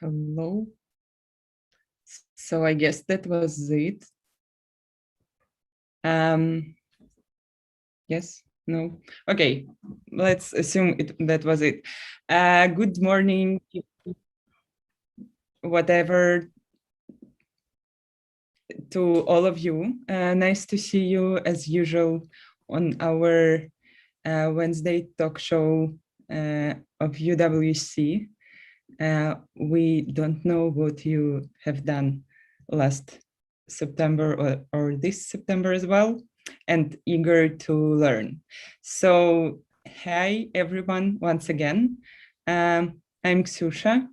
Hello. So I guess that was it. Yes, no. Okay, let's assume that was it. Good morning, whatever, to all of you. Nice to see you as usual on our Wednesday talk show of UWC. We don't know what you have done last September or this September as well, and eager to learn. So, hi everyone, once again. I'm Ksusha.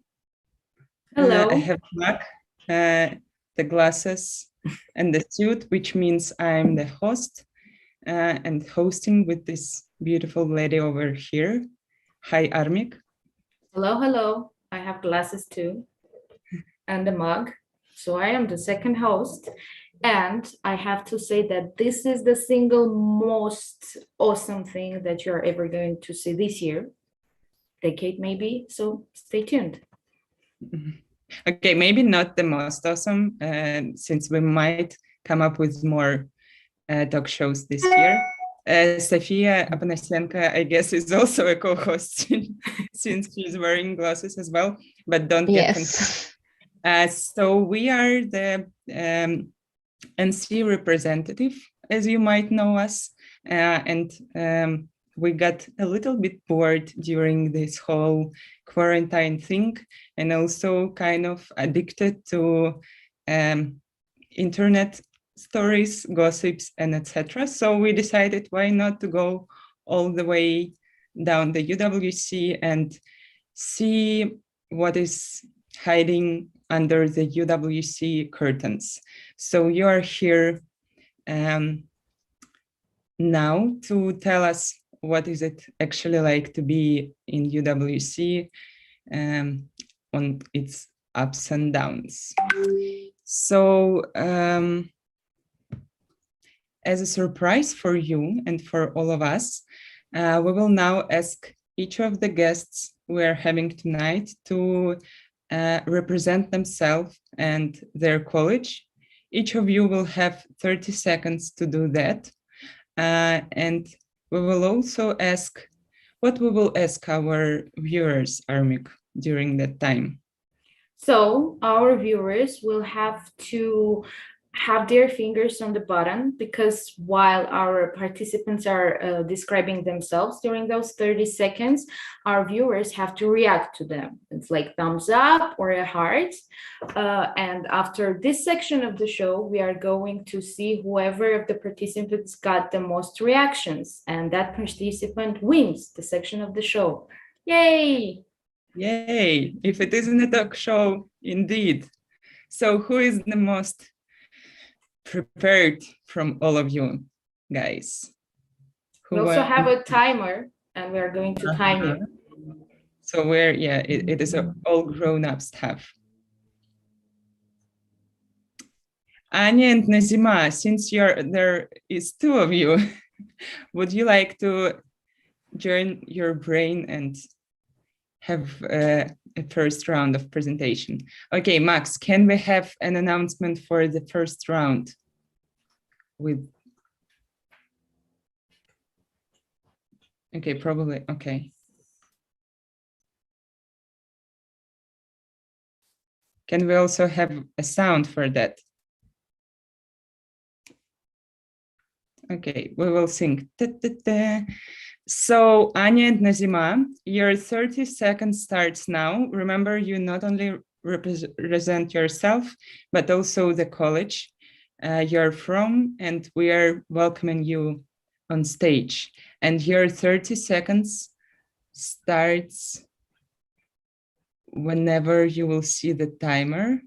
Hello. I have back the glasses and the suit, which means I'm the host and hosting with this beautiful lady over here. Hi, Armik. Hello, hello. I have glasses too and a mug. So I am the second host. And I have to say that this is the single most awesome thing that you're ever going to see this year, decade maybe. So stay tuned. Okay, maybe not the most awesome, since we might come up with more talk shows this year. Sofia Apanasyenko, I guess, is also a co-host since she's wearing glasses as well, but don't get confused. So we are the NC representative, as you might know us, and we got a little bit bored during this whole quarantine thing, and also kind of addicted to internet stories, gossips, and etc. So we decided why not to go all the way down the UWC and see what is hiding under the UWC curtains. So you are here now to tell us what is it actually like to be in UWC on its ups and downs. So as a surprise for you and for all of us, we will now ask each of the guests we're having tonight to represent themselves and their college. Each of you will have 30 seconds to do that. And we will also ask, what we will ask our viewers, Armik, during that time. So our viewers will have to have their fingers on the button, because while our participants are describing themselves during those 30 seconds, our viewers have to react to them. It's like thumbs up or a heart. And after this section of the show, we are going to see whoever of the participants got the most reactions, and that participant wins the section of the show. Yay! Yay! If it isn't a talk show, indeed. So who is the most prepared from all of you guys? We also have a timer, and we are going to time you. So we're, yeah, it is all grown-up stuff. Anya and Nazima, since there is two of you, would you like to join your brain and have a first round of presentation? Okay, Max, can we have an announcement for the first round? Okay, probably, okay. Can we also have a sound for that? Okay, we will sing. Da, da, da. So Anya and Nazima, your 30 seconds starts now. Remember, you not only represent yourself, but also the college you're from, and we are welcoming you on stage. And your 30 seconds starts whenever you will see the timer.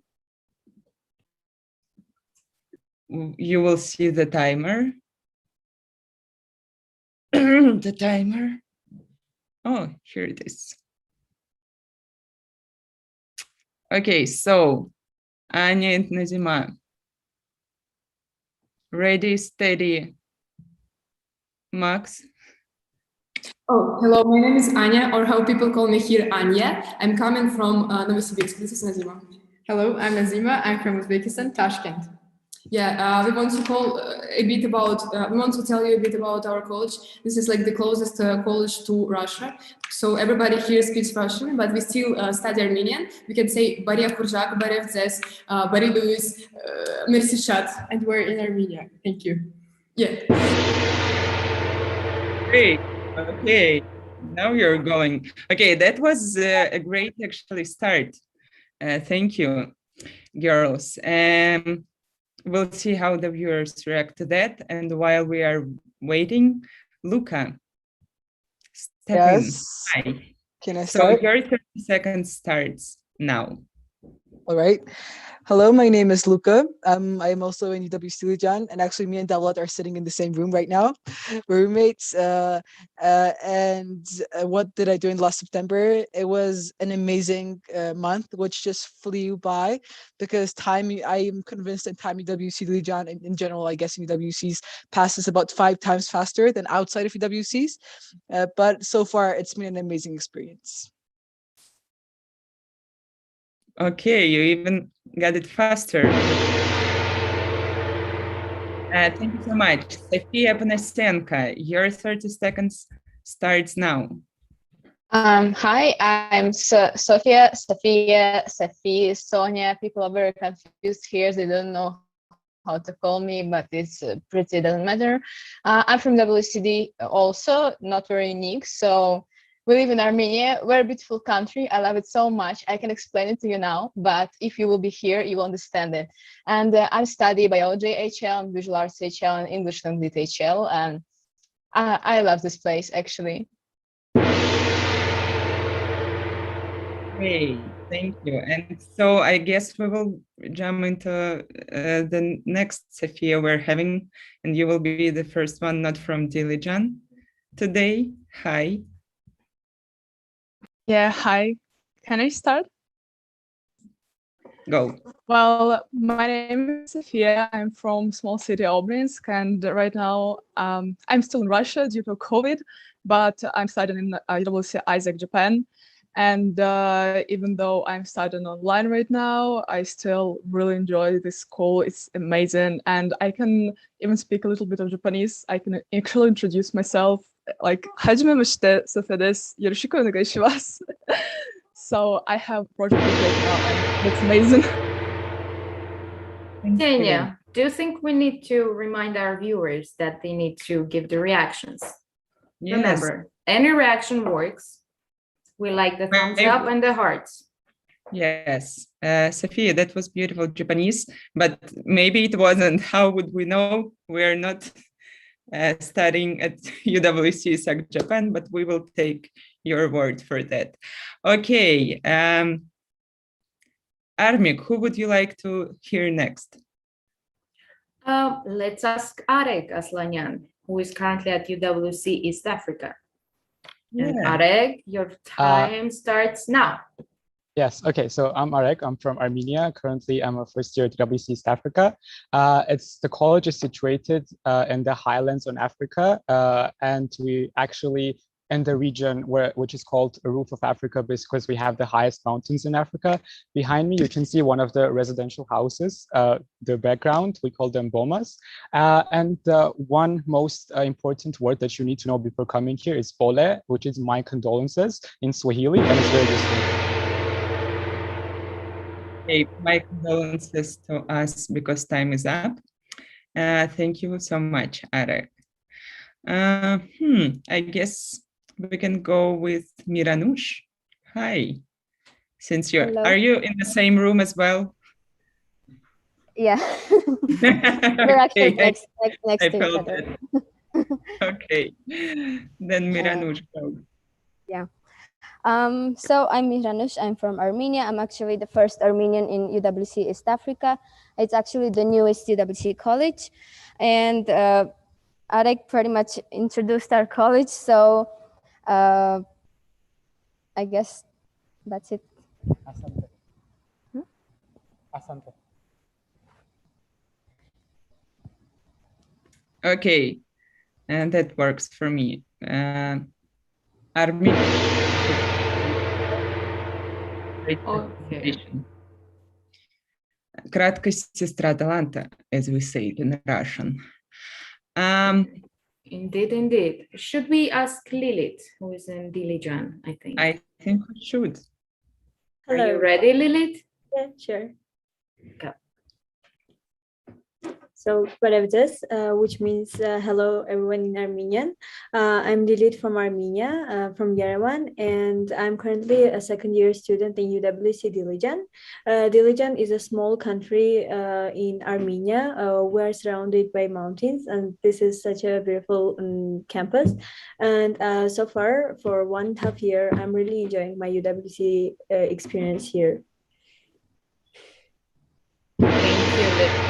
You will see the timer. The timer. Oh, here it is. Okay, so Anya and Nazima. Ready, steady. Max? Oh, hello, my name is Anya, or how people call me here, Anya. I'm coming from Novosibirsk. This is Nazima. Hello, I'm Nazima. I'm from Uzbekistan, Tashkent. Yeah, we want to call a bit about, we want to tell you a bit about our college. This is like the closest college to Russia. So everybody here speaks Russian, but we still study Armenian. We can say Bari Akurjak, Bari Evzes, Bari Luis, Merci Shat. And we're in Armenia. Thank you. Yeah. Great. Okay. Now you're going. Okay, that was a great actually start. Thank you, girls. We'll see how the viewers react to that. And while we are waiting, Luca, step in. Yes. Hi. Can I So start? your 30 seconds starts now. All right. Hello, my name is Luca. I'm also in UW Stilijan, and actually me and Davlat are sitting in the same room right now. We're roommates. What did I do in last September? It was an amazing month, which just flew by because I am convinced that time UW Stilijan, in general, I guess in UWCs, passes about 5 times faster than outside of UWCs. But so far, it's been an amazing experience. Okay, you even got it faster. Thank you so much. Sofia Panasenko, your 30 seconds starts now. Hi, I'm Sophia, Sonia. People are very confused here. They don't know how to call me, but it's pretty, doesn't matter. I'm from WCD also, not very unique. So we live in Armenia, very beautiful country. I love it so much. I can explain it to you now, but if you will be here, you will understand it. And I study biology HL, and visual arts HL, and English language HL, and I love this place actually. Great, thank you. And so I guess we will jump into the next Sofia we're having, and you will be the first one, not from Dilijan today. Hi. Yeah, hi. Can I start? Go. Well, my name is Sofia. I'm from small city Obrinsk, and right now I'm still in Russia due to COVID, but I'm studying in UWC Isaac, Japan. And even though I'm studying online right now, I still really enjoy this school. It's amazing, and I can even speak a little bit of Japanese. I can actually introduce myself. Like, 初めまして、Sofiaです。よろしくお願いします。So I have a project right now, and that's amazing. Tanya, do you think we need to remind our viewers that they need to give the reactions? Yes. Remember, any reaction works. We like the thumbs up and the hearts. Yes, Sofia, that was beautiful Japanese, but maybe it wasn't. How would we know? We're not studying at UWC Isaac Japan, but we will take your word for that. Okay, Armik, who would you like to hear next? Let's ask Arek Aslanyan, who is currently at UWC East Africa. And Arek, your time starts now. Yes, okay, so I'm Arek, I'm from Armenia. Currently, I'm a first year at WC East Africa. The college is situated in the highlands on Africa, and we actually in the region which is called a Roof of Africa because we have the highest mountains in Africa. Behind me, you can see one of the residential houses, the background, we call them bomas. And one most important word that you need to know before coming here is pole, which is my condolences in Swahili, and it's very useful. Okay, my condolences to us because time is up. Thank you so much, Arek. I guess we can go with Miranush. Hi. Since are you in the same room as well? Yeah. We're actually next to each other. Okay. Then Miranush, go. Yeah. So I'm Miranush. I'm from Armenia. I'm actually the first Armenian in UWC East Africa. It's actually the newest UWC college. And Arek pretty much introduced our college. So I guess that's it. Asante. Hmm? Asante. Okay, and that works for me. Armenia. Okay. Краткость сестра таланта, as we say it in Russian. Indeed. Should we ask Lilith, who is in Dilijan, I think? I think we should. Are you ready, Lilith? Yeah, sure. Go. So, Parevdes, which means hello everyone in Armenian. I'm Lilith from Armenia, from Yerevan, and I'm currently a second-year student in UWC Dilijan. Dilijan is a small country in Armenia. We're surrounded by mountains, and this is such a beautiful campus. And so far, for 1.5 year, I'm really enjoying my UWC experience here. Thank you, Lilith.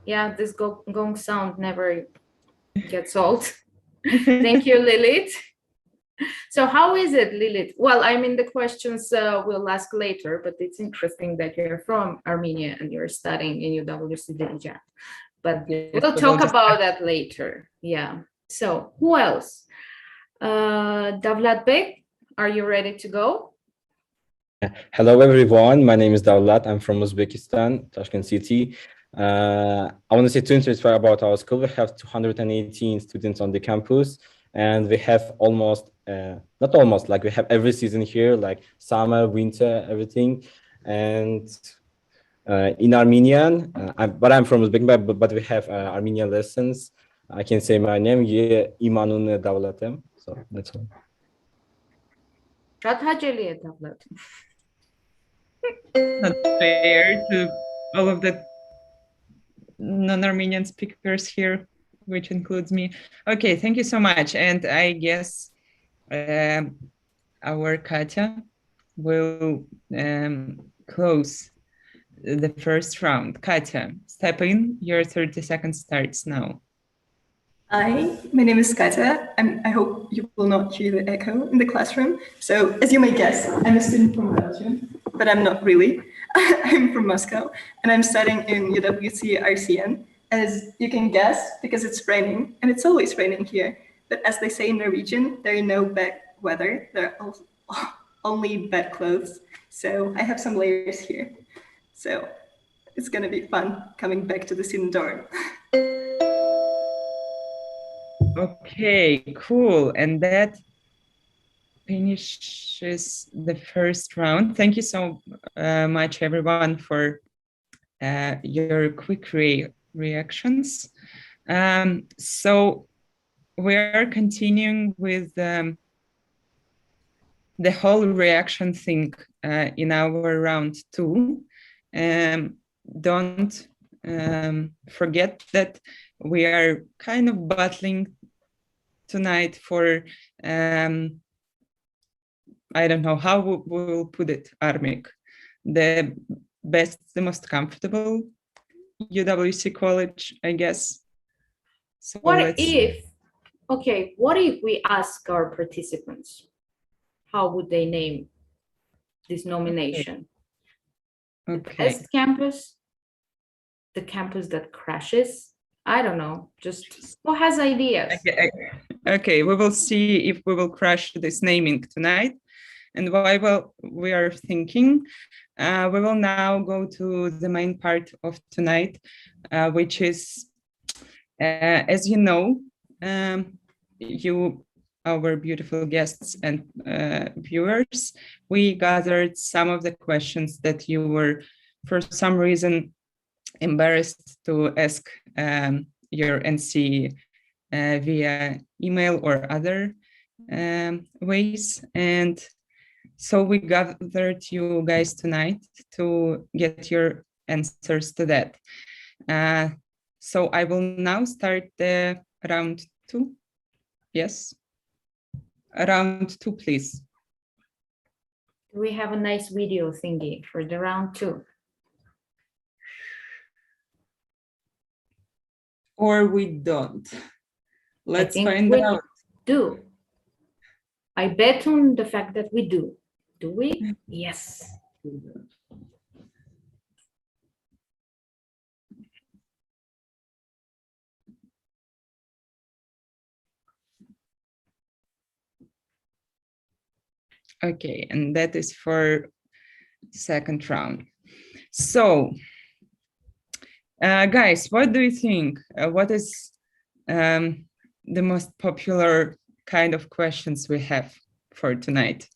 Yeah, this gong sound never gets old. Thank you, Lilith. So how is it, Lilith? Well, I mean, the questions we'll ask later, but it's interesting that you're from Armenia and you're studying in UWC Dilijan. But we'll talk about that later. Yeah. So who else? Davlat Bey, are you ready to go? Hello, everyone. My name is Davlat. I'm from Uzbekistan, Tashkent City. I want to say two things about our school. We have 218 students on the campus, and we have almost, not almost, like we have every season here, like summer, winter, everything. And in Armenian, I'm from Uzbekistan, but we have Armenian lessons. I can say my name, Imanun Davlatem. So that's all. Not fair to all of the non-Armenian speakers here, which includes me. Okay, thank you so much. And I guess our Katya will close the first round. Katya, step in, your 30 seconds starts now. Hi, my name is Katya. I hope you will not hear the echo in the classroom. So as you may guess, I'm a student from Belgium, but I'm not really. I'm from Moscow, and I'm studying in UWC RCN. As you can guess, because it's raining, and it's always raining here. But as they say in Norwegian, there are no bad weather, there are only bad clothes. So I have some layers here. So it's gonna be fun coming back to the student dorm. Okay, cool. And that finishes the first round. Thank you so much, everyone, for your quick reactions. So we are continuing with the whole reaction thing in our round 2. Don't forget that we are kind of battling tonight for I don't know how we'll put it, Armik, the best, the most comfortable UWC college, I guess. So what if we ask our participants, how would they name this nomination? Okay. The best campus, the campus that crashes, I don't know, just who has ideas? Okay, we will see if we will crash this naming tonight. And while we are thinking, we will now go to the main part of tonight, which is, as you know, you, our beautiful guests and viewers, we gathered some of the questions that you were, for some reason, embarrassed to ask your NC via email or other ways. And so we gathered you guys tonight to get your answers to that. So I will now start the round 2. Yes. Round 2, please. We have a nice video thingy for the round 2. Or we don't. Let's find out. Do. I bet on the fact that we do. Do we? Yes. Okay, and that is for second round. So, guys, what do you think? What is the most popular kind of questions we have for tonight?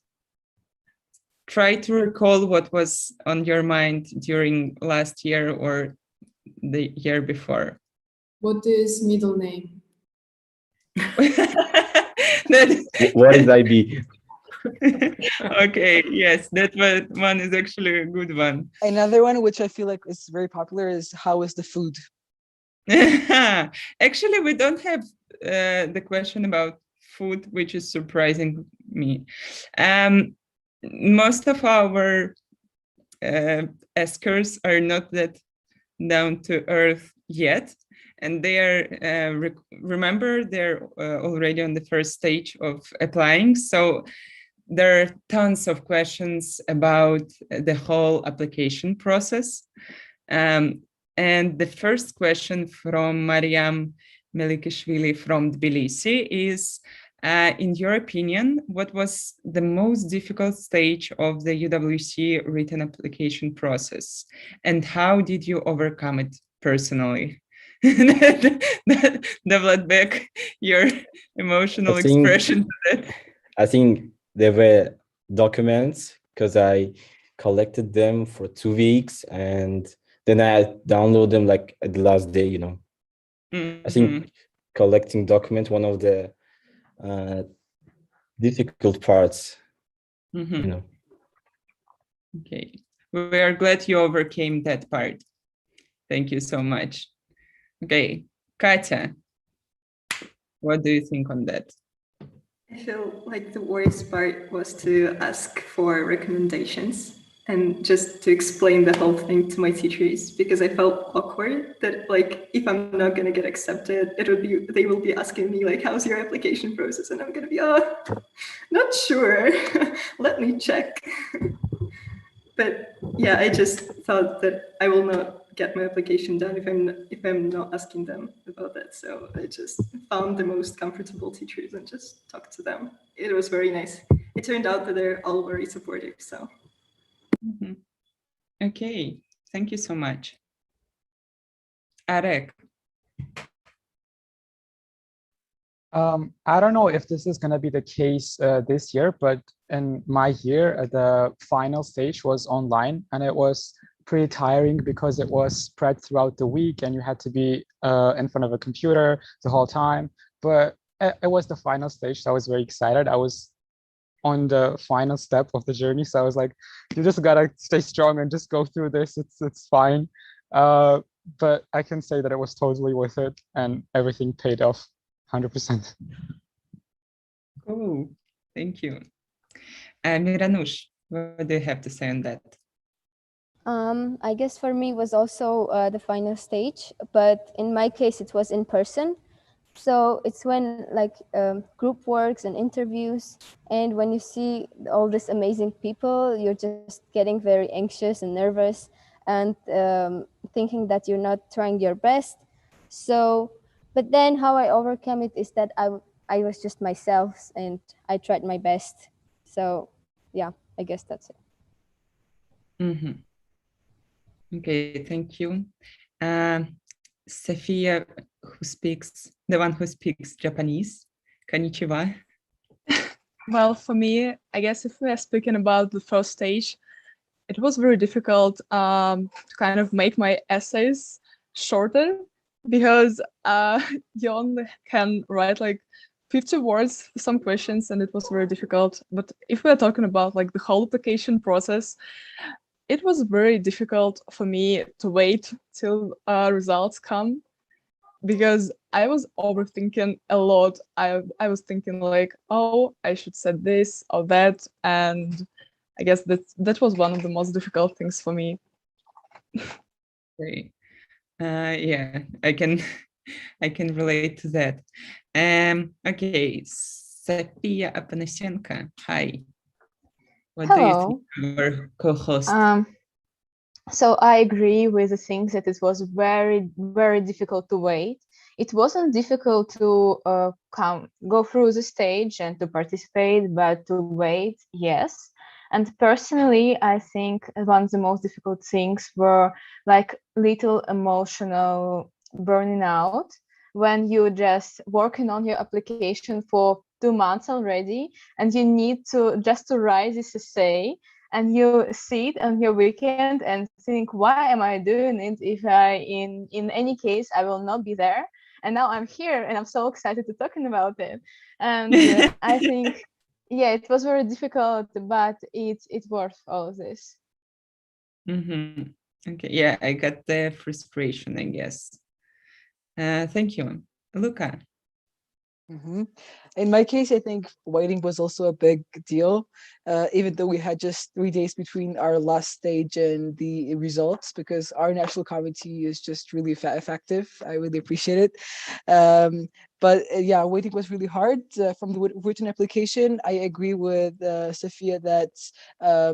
Try to recall what was on your mind during last year or the year before. What is middle name? What is IB? Okay, yes, that one is actually a good one. Another one, which I feel like is very popular, is how is the food? Actually, we don't have the question about food, which is surprising me. Most of our askers are not that down to earth yet, and they are remember they're already on the first stage of applying. So there are tons of questions about the whole application process. And the first question from Mariam Melikishvili from Tbilisi is, in your opinion, what was the most difficult stage of the UWC written application process? And how did you overcome it personally? Devletbek, your emotional expression to that. I think there were documents because I collected them for 2 weeks and then I download them like at the last day, you know. I think collecting documents, one of the difficult parts, you know. Okay, we are glad you overcame that part. Thank you so much. Okay, Katya, what do you think on that? I feel like the worst part was to ask for recommendations and just to explain the whole thing to my teachers, because I felt awkward that like if I'm not gonna get accepted, they will be asking me like, how's your application process? And I'm gonna be not sure. Let me check. But yeah, I just thought that I will not get my application done if I'm not asking them about that. So I just found the most comfortable teachers and just talked to them. It was very nice. It turned out that they're all very supportive. So. Okay, thank you so much. Arek. I don't know if this is going to be the case this year, but in my year, the final stage was online and it was pretty tiring because it was spread throughout the week and you had to be in front of a computer the whole time. But it was the final stage, so I was very excited. I was on the final step of the journey, so I was like, you just gotta stay strong and just go through this. It's fine. But I can say that it was totally worth it and everything paid off 100%. Oh, thank you. Miranush, what do you have to say on that? I guess for me it was also the final stage, but in my case it was in person. So it's when like group works and interviews, and when you see all these amazing people, you're just getting very anxious and nervous and thinking that you're not trying your best. So, but then how I overcome it is that I was just myself and I tried my best. So yeah, I guess that's it. Okay, thank you. Sophia, the one who speaks Japanese. Konnichiwa. Well, for me, I guess if we are speaking about the first stage, it was very difficult to kind of make my essays shorter because you only can write like 50 words for some questions, and it was very difficult. But if we are talking about like the whole application process, it was very difficult for me to wait till results come because I was overthinking a lot. I was thinking like, oh, I should say this or that, and I guess that was one of the most difficult things for me. Okay. Yeah, I can relate to that. Okay, Sophia Apanasyenko, hi. What Hello. do you think, our co-host? So I agree with the things that it was very, very difficult to wait. it wasn't difficult to go through the stage and to participate, but to wait, yes. And personally, I think one of the most difficult things were like little emotional burning out when you just working on your application for 2 months already, and you need to just to write this essay, and you sit on your weekend and think, why am I doing it if in any case I will not be there? And now I'm here and I'm so excited to talking about it. And I think, yeah, it was very difficult, but it's worth all of this. Okay, yeah, I got the frustration, I guess. Thank you. Luca. In my case, I think waiting was also a big deal, even though we had just 3 days between our last stage and the results, because our national committee is just really effective. I really appreciate it. But yeah, waiting was really hard. From the written application, I agree with Sophia that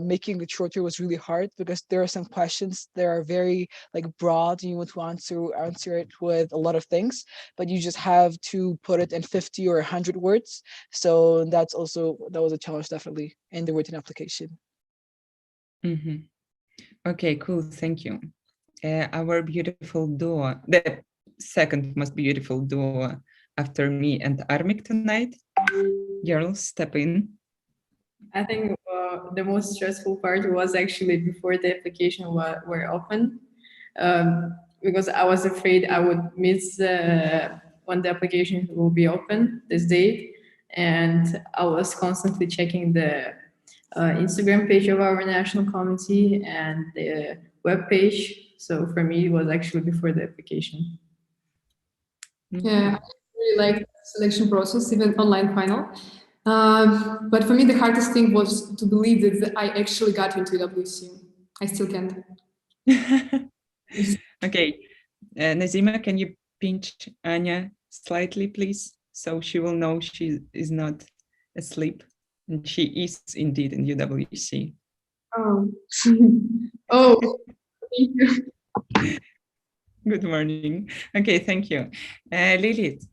making it shorter was really hard, because there are some questions that are very like broad and you want to answer it with a lot of things, but you just have to put it in 50 or 100 words. So that was a challenge definitely in the written application. Okay, cool, thank you. Our beautiful duo, the second most beautiful duo after me and Armik tonight. Girls, step in. I think the most stressful part was actually before the application were open, because I was afraid I would miss when the application will be open this date, and I was constantly checking the Instagram page of our national committee and the web page. So for me, it was actually before the application. Yeah, I really like the selection process, even online final. But for me, the hardest thing was to believe that I actually got into WSU. I still can't. Okay, Nazima, can you pinch Anya slightly, please? So she will know she is not asleep. And she is indeed in UWC. Oh, oh, thank you. Good morning. Okay, thank you. Lilith.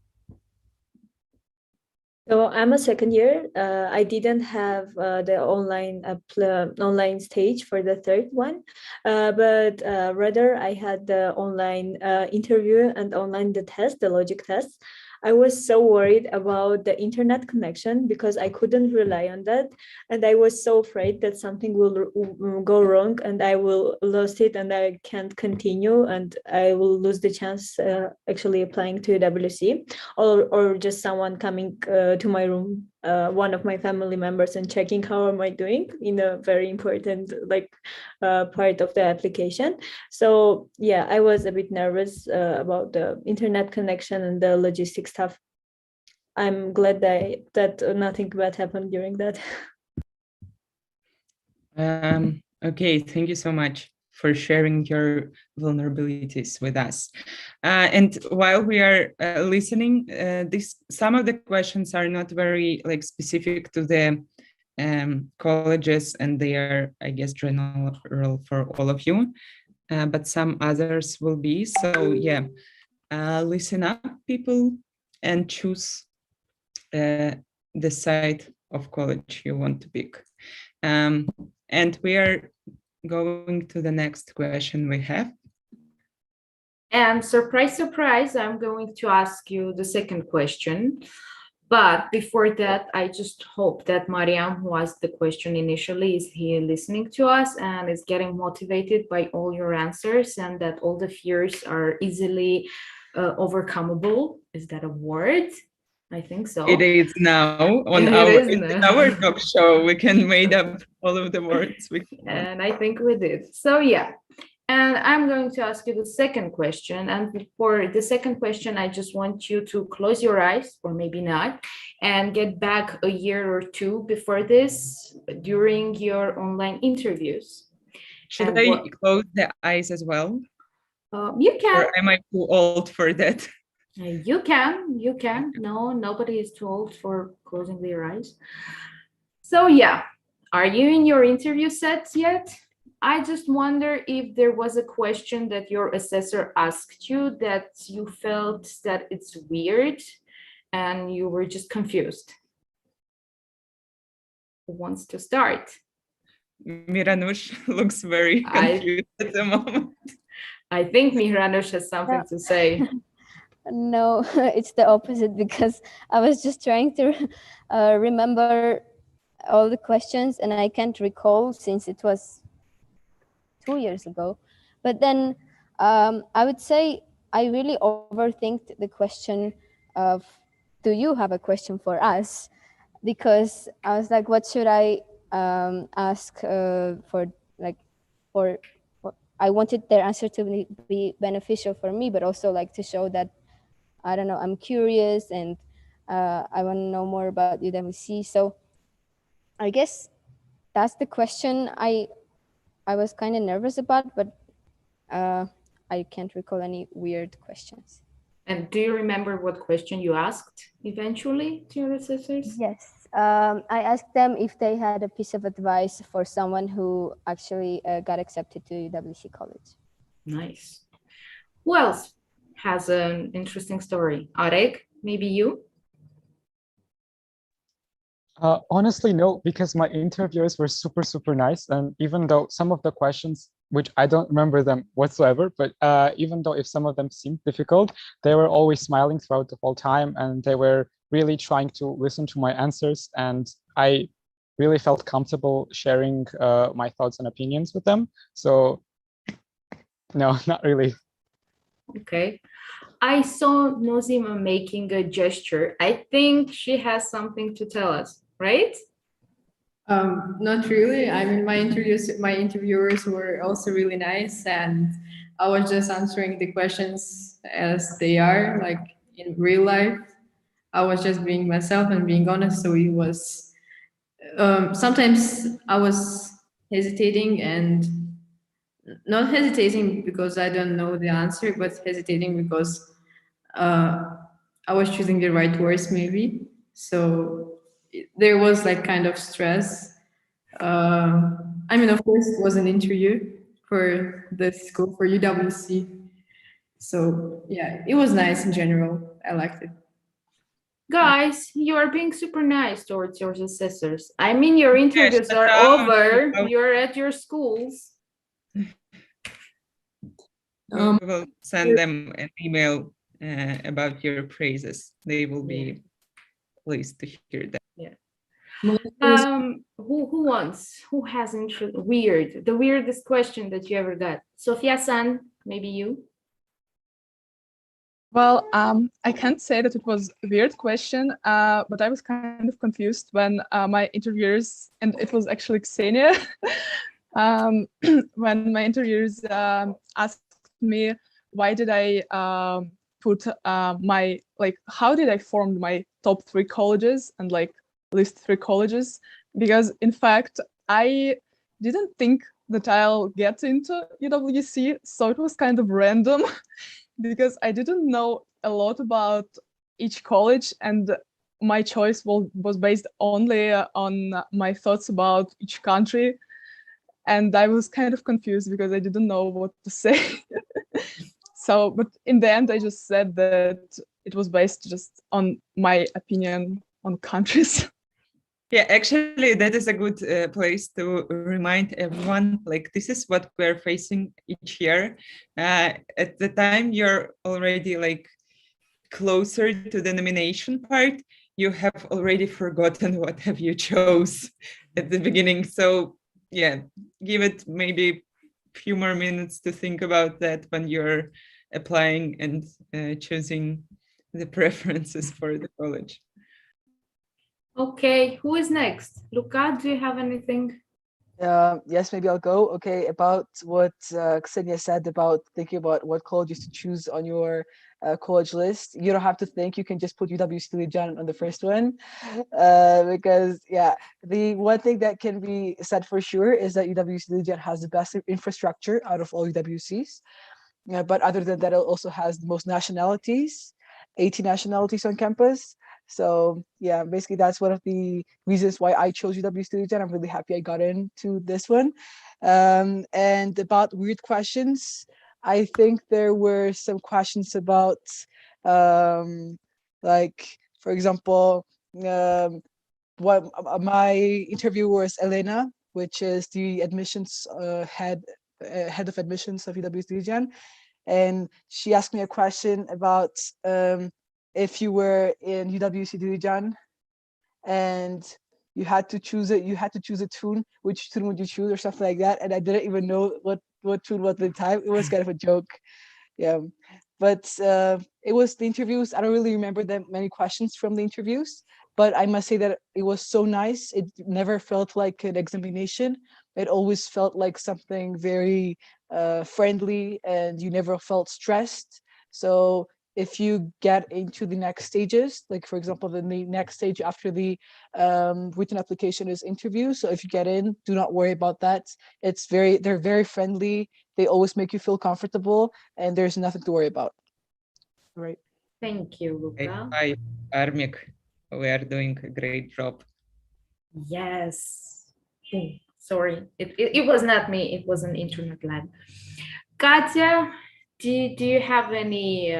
So I'm a second year. I didn't have the online stage for the third one, but rather I had the online interview and online the test, the logic test. I was so worried about the internet connection because I couldn't rely on that. And I was so afraid that something will go wrong and I will lose it and I can't continue and I will lose the chance actually applying to WC, or just someone coming to my room, one of my family members, and checking how am I doing in a very important part of the application. So yeah, I was a bit nervous about the internet connection and the logistic stuff. I'm glad that nothing bad happened during that. Okay, thank you so much for sharing your vulnerabilities with us. And while we are listening, some of the questions are not very specific to the colleges, and they are, I guess, general for all of you, but some others will be. So yeah, listen up, people, and choose the side of college you want to pick. And we are going to the next question we have. And surprise, surprise, I'm going to ask you the second question. But before that, I just hope that Mariam, who asked the question initially, is here listening to us and is getting motivated by all your answers, and that all the fears are easily overcomable. Is that a word? I think so. It is now on our talk show. We can make up all of the words. And I think we did. So yeah. And I'm going to ask you the second question. And for the second question, I just want you to close your eyes, or maybe not, and get back a year or two before this, during your online interviews. Should I close the eyes as well? You can. Or am I too old for that? You can. No, nobody is too old for closing their eyes. So yeah, are you in your interview sets yet? I just wonder if there was a question that your assessor asked you that you felt that it's weird and you were just confused. Who wants to start? Miranush looks very confused at the moment. I think Mihranush has something to say. No, it's the opposite, because I was just trying to remember all the questions and I can't recall since it was 2 years ago. But then I would say I really overthinked the question of, do you have a question for us? Because I was like, what should I ask for, like, for I wanted their answer to be beneficial for me, but also like to show that, I don't know, I'm curious and I want to know more about UWC. So I guess that's the question I was kind of nervous about, but I can't recall any weird questions. And do you remember what question you asked eventually to your assessors? Yes. I asked them if they had a piece of advice for someone who actually got accepted to UWC College. Nice. Who else has an interesting story? Arek, maybe you? Honestly, no, because my interviewers were super, super nice. And even though some of the questions, which I don't remember them whatsoever, but even though if some of them seemed difficult, they were always smiling throughout the whole time. And they were really trying to listen to my answers. And I really felt comfortable sharing my thoughts and opinions with them. So no, not really. Okay. I saw Nozima making a gesture. I think she has something to tell us, right? Not really. I mean, my interviewers were also really nice, and I was just answering the questions as they are, like in real life. I was just being myself and being honest. So it was, sometimes I was hesitating, and not hesitating because I don't know the answer, but hesitating because I was choosing the right words maybe. So there was like kind of stress. I mean, of course, it was an interview for the school, for UWC. So yeah, it was nice in general. I liked it. Guys, you are being super nice towards your assessors. I mean, your interviews are over. You're at your schools. We will send them an email about your praises. They will be pleased to hear that. Yeah. Who has the weirdest question that you ever got? Sofia-san, maybe you? Well, I can't say that it was a weird question, but I was kind of confused when my interviewers, and it was actually Ksenia, when my interviewers asked me why did I put how did I form my top 3 colleges and like list 3 colleges, because in fact I didn't think that I'll get into UWC, so it was kind of random because I didn't know a lot about each college, and my choice was based only on my thoughts about each country. And I was kind of confused because I didn't know what to say. So, but in the end, I just said that it was based just on my opinion on countries. Yeah, actually, that is a good place to remind everyone, like, this is what we're facing each year. At the time, you're already like closer to the nomination part, you have already forgotten what have you chose at the beginning. So yeah, give it maybe a few more minutes to think about that when you're applying and choosing the preferences for the college. Okay, who is next? Luca, do you have anything? Yes, maybe I'll go. Okay, about what Ksenia said about thinking about what colleges to choose on your college list. You don't have to think, you can just put UWC Dilijan on the first one. Because yeah, the one thing that can be said for sure is that UWC Dilijan has the best infrastructure out of all UWCs. But other than that, it also has the most nationalities, 80 nationalities on campus. So yeah, basically that's one of the reasons why I chose UWC Legion. I'm really happy I got into this one. And about weird questions, I think there were some questions about like, for example, what my interview was Elena, which is the admissions head of admissions of UWC Legion, and she asked me a question about if you were in UWC Dilijan and you had to choose a tune, which tune would you choose or something like that, and I didn't even know what tune was at the time. It was kind of a joke. Yeah, but it was the interviews. I don't really remember that many questions from the interviews, but I must say that it was so nice. It never felt like an examination. It always felt like something very friendly, and you never felt stressed. So if you get into the next stages, like for example, the next stage after the written application is interview. So if you get in, do not worry about that. They're very friendly. They always make you feel comfortable, and there's nothing to worry about. Right. Thank you, Luca. Hi, Armik. We are doing a great job. Yes. Oh, sorry, it was not me. It was an internet lag. Katya, do you have any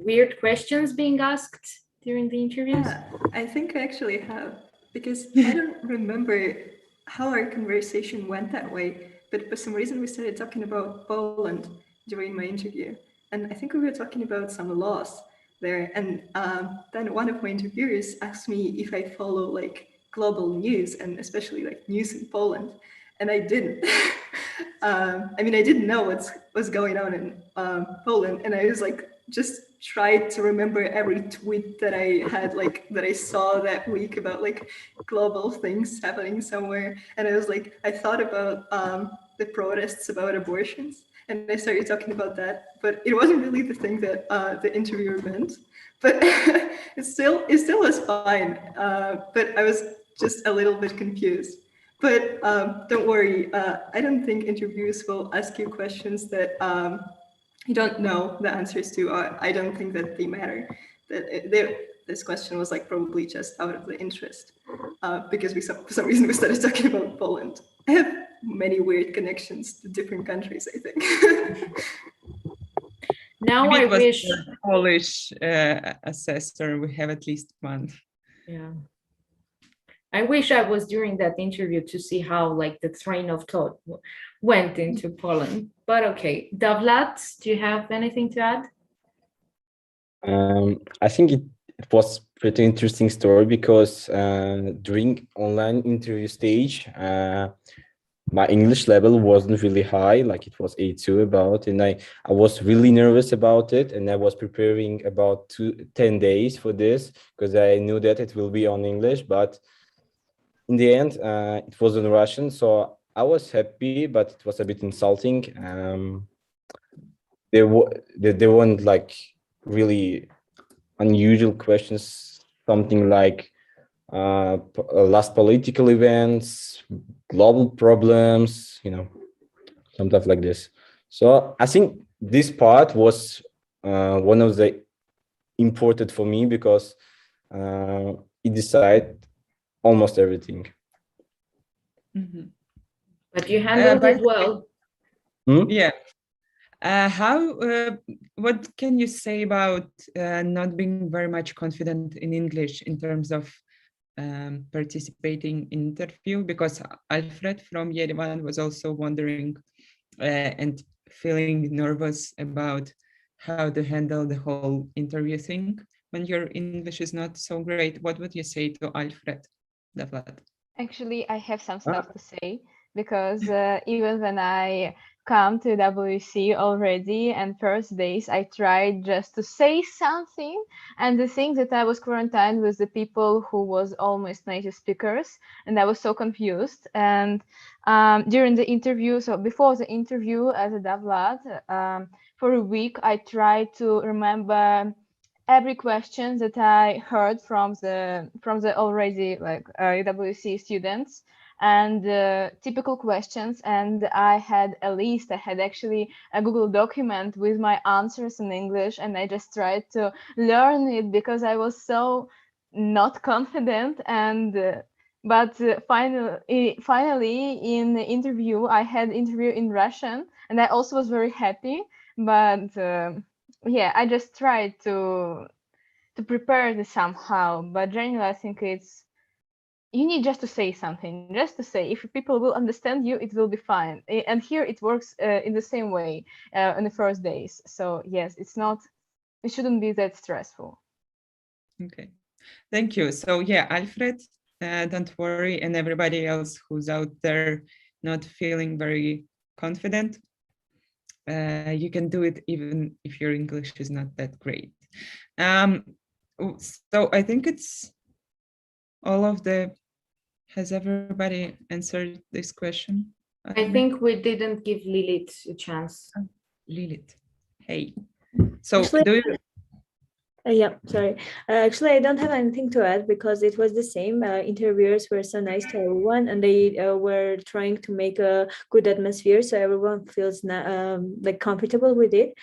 weird questions being asked during the interviews? Yeah, I think I actually have, because I don't remember how our conversation went that way, but for some reason we started talking about Poland during my interview. And I think we were talking about some laws there. And then one of my interviewers asked me if I follow like global news and especially like news in Poland. And I didn't. I mean, I didn't know what's going on in Poland. And I was like, just tried to remember every tweet that I had, like that I saw that week about like global things happening somewhere. And I was like, I thought about the protests about abortions, and I started talking about that, but it wasn't really the thing that the interviewer meant. But it still was fine. But I was just a little bit confused. But don't worry, I don't think interviewers will ask you questions that you don't know the answers to. I don't think that they matter. This question was like probably just out of the interest because for some reason we started talking about Poland. I have many weird connections to different countries, I think. Now Maybe I it was wish the Polish assessor. We have at least one. Yeah. I wish I was during that interview to see how like the train of thought went into Poland. But okay, Davlat, do you have anything to add? I think it was pretty interesting story because during online interview stage, my English level wasn't really high, like it was A2 about, and I was really nervous about it, and I was preparing about 10 days for this because I knew that it will be on English, but in the end, it was in Russian, so I was happy, but it was a bit insulting. There weren't like really unusual questions, something like last political events, global problems, some stuff like this. So I think this part was one of the important for me because it decided almost everything. Mm-hmm. But you handled it well. Yeah. What can you say about not being very much confident in English in terms of participating in interview? Because Alfred from Yerevan was also wondering and feeling nervous about how to handle the whole interview thing when your English is not so great. What would you say to Alfred, Davlat? Actually, I have some stuff to say because even when I come to WC already and first days, I tried just to say something. And the thing that I was quarantined with the people who was almost native speakers, and I was so confused. And during the interview, so before the interview as a Davlat, for a week, I tried to remember every question that I heard from the already like UWC students and typical questions, and I had actually a Google document with my answers in English, and I just tried to learn it because I was so not confident, and but finally in the interview, I had interview in Russian, and I also was very happy. But yeah, I just tried to prepare this somehow. But generally, I think you need just to say something, just to say. If people will understand you, it will be fine. And here it works in the same way in the first days. So yes, it shouldn't be that stressful. Okay, thank you. So yeah, Alfred, don't worry, and everybody else who's out there not feeling very confident, you can do it even if your English is not that great. So I think it's all of the. Has everybody answered this question? I think we didn't give Lilith a chance. Lilith, hey. So Actually, do you? Yeah, sorry. Actually, I don't have anything to add because it was the same. Interviewers were so nice to everyone, and they were trying to make a good atmosphere so everyone feels like comfortable with it.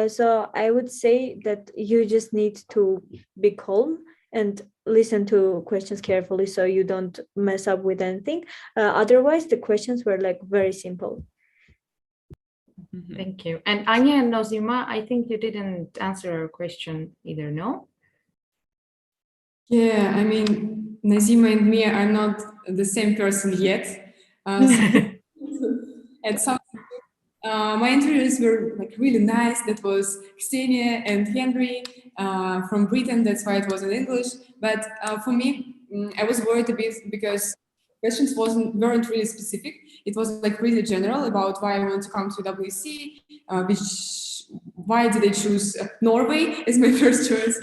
So I would say that you just need to be calm and listen to questions carefully so you don't mess up with anything. Otherwise, the questions were like very simple. Thank you. And Anya and Nozima, I think you didn't answer our question either, no? Yeah, I mean, Nazima and Mia are not the same person yet. At some my interviews were like really nice. That was Ksenia and Henry from Britain. That's why it was in English. But for me, I was worried a bit because questions weren't really specific. It was like really general about why I want to come to WC, why did I choose Norway as my first choice.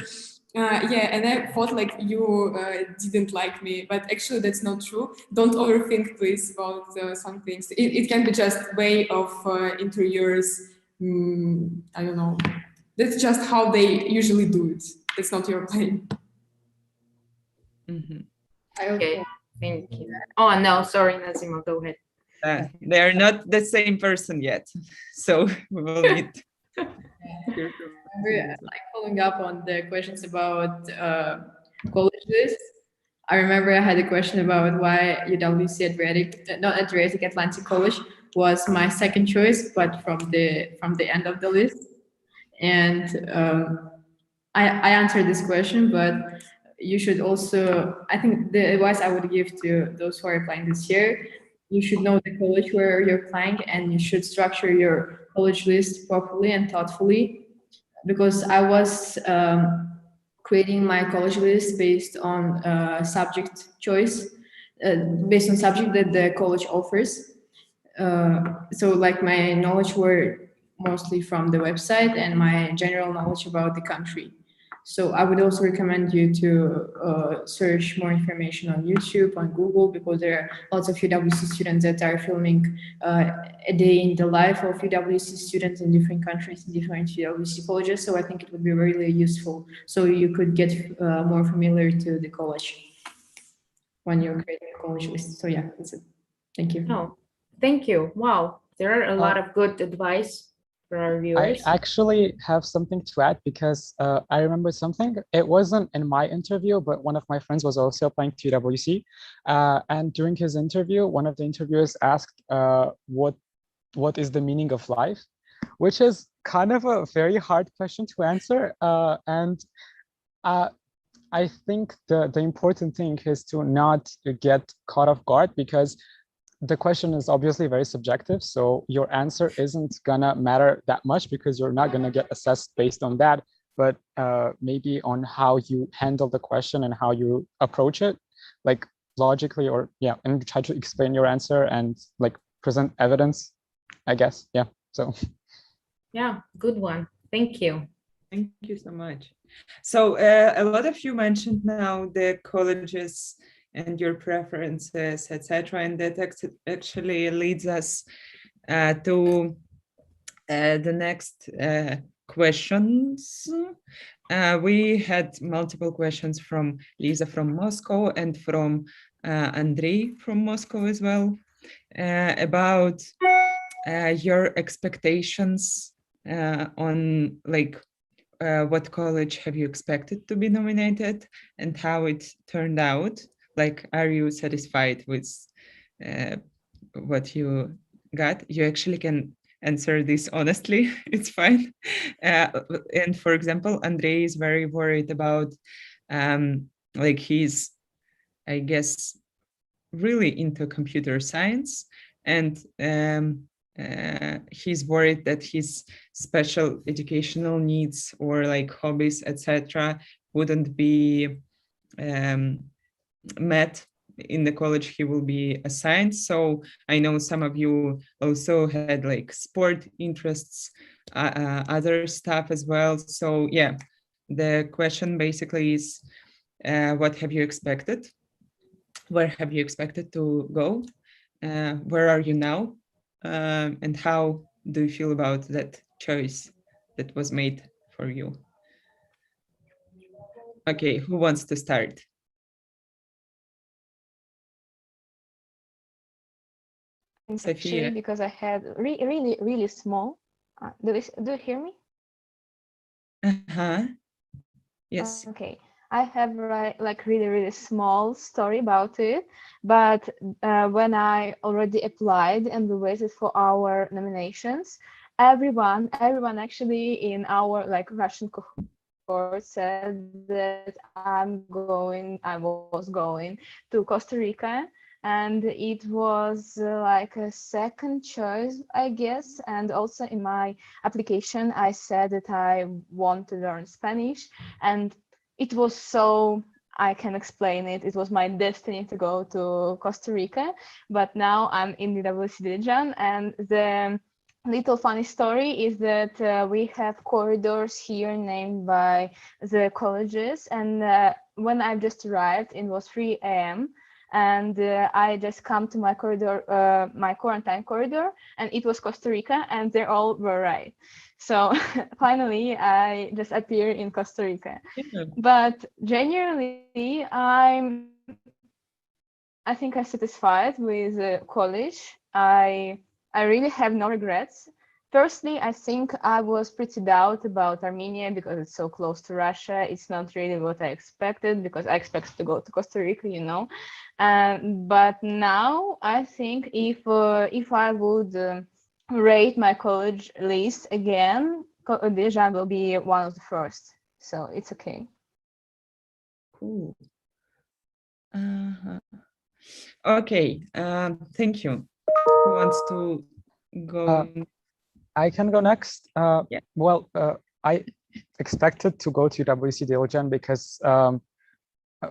Yeah, and I thought like you didn't like me, but actually that's not true. Don't overthink, please, about some things. It can be just way of interviewers. I don't know. That's just how they usually do it. It's not your blame. Okay, thank you. Oh no, sorry, Nazima, go ahead. They're not the same person yet, so we will need. Like following up on the questions about college lists, I remember I had a question about why UWC Atlantic College was my second choice, but from the end of the list. And I answered this question, but you should also, I think the advice I would give to those who are applying this year, you should know the college where you're applying, and you should structure your college list properly and thoughtfully, because I was creating my college list based on subject choice, based on subject that the college offers. So like my knowledge were mostly from the website and my general knowledge about the country. So I would also recommend you to search more information on YouTube, on Google, because there are lots of UWC students that are filming a day in the life of UWC students in different countries, in different UWC colleges. So I think it would be really useful, so you could get more familiar to the college when you're creating a college list. So yeah, that's it. Thank you. Oh, thank you. Wow, there are a lot of good advice for our viewers. I actually have something to add, because I remember something. It wasn't in my interview, but one of my friends was also applying to UWC. And during his interview, one of the interviewers asked what is the meaning of life, which is kind of a very hard question to answer. And I think the important thing is to not get caught off guard, because the question is obviously very subjective, so your answer isn't gonna matter that much, because you're not gonna get assessed based on that, but maybe on how you handle the question and how you approach it, like logically, or yeah, and try to explain your answer and like present evidence, I guess. Yeah, so. Yeah, good one. Thank you. Thank you so much. So a lot of you mentioned now the colleges and your preferences, etc., and that actually leads us to the next questions. We had multiple questions from Lisa from Moscow and from Andrei from Moscow as well, about your expectations on like what college have you expected to be nominated and how it turned out? Like, are you satisfied with what you got? You actually can answer this honestly, it's fine. And for example, Andrei is very worried about, like he's, I guess, really into computer science, and he's worried that his special educational needs or like hobbies, etc., wouldn't be met in the college he will be assigned. So I know some of you also had like sport interests, other stuff as well. So yeah, the question basically is, what have you expected? Where have you expected to go? Where are you now? And how do you feel about that choice that was made for you? Okay, who wants to start? Actually, Sophia. because I had really small. Do you hear me? Yes. Okay. I have like really small story about it, but when I already applied and we waited for our nominations, everyone actually in our like Russian cohort said that I was going to Costa Rica, and it was like a second choice, I guess. And also in my application, I said that I want to learn Spanish, and it was so, I can explain it. It was my destiny to go to Costa Rica, but now I'm in the UWC Dilijan, and the little funny story is that we have corridors here named by the colleges, and when I just arrived, it was 3 a.m. and I just come to my corridor, my quarantine corridor, and it was Costa Rica, and they all were right. So finally, I just appeared in Costa Rica. Yeah. But genuinely, I think I'm satisfied with college. I really have no regrets. Firstly, I think I was pretty doubt about Armenia because it's so close to Russia. It's not really what I expected, because I expected to go to Costa Rica, you know. But now I think if I would rate my college list again, Dilijan will be one of the first. So it's okay. Cool. Okay, thank you. Who wants to go? I can go next. Yeah. Well, I expected to go to UWC Dilijan because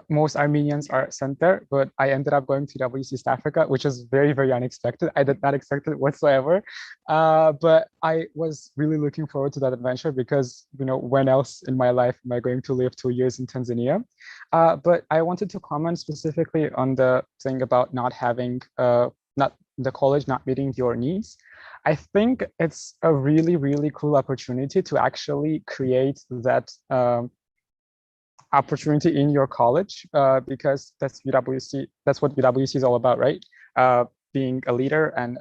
most Armenians are sent there, but I ended up going to UWC East Africa, which is very unexpected. I did not expect it whatsoever. But I was really looking forward to that adventure because, you know, when else in my life am I going to live 2 years in Tanzania? But I wanted to comment specifically on the thing about not having, not the college not meeting your needs. I think it's a really cool opportunity to actually create that opportunity in your college, because that's UWC. That's what UWC is all about, right? Being a leader and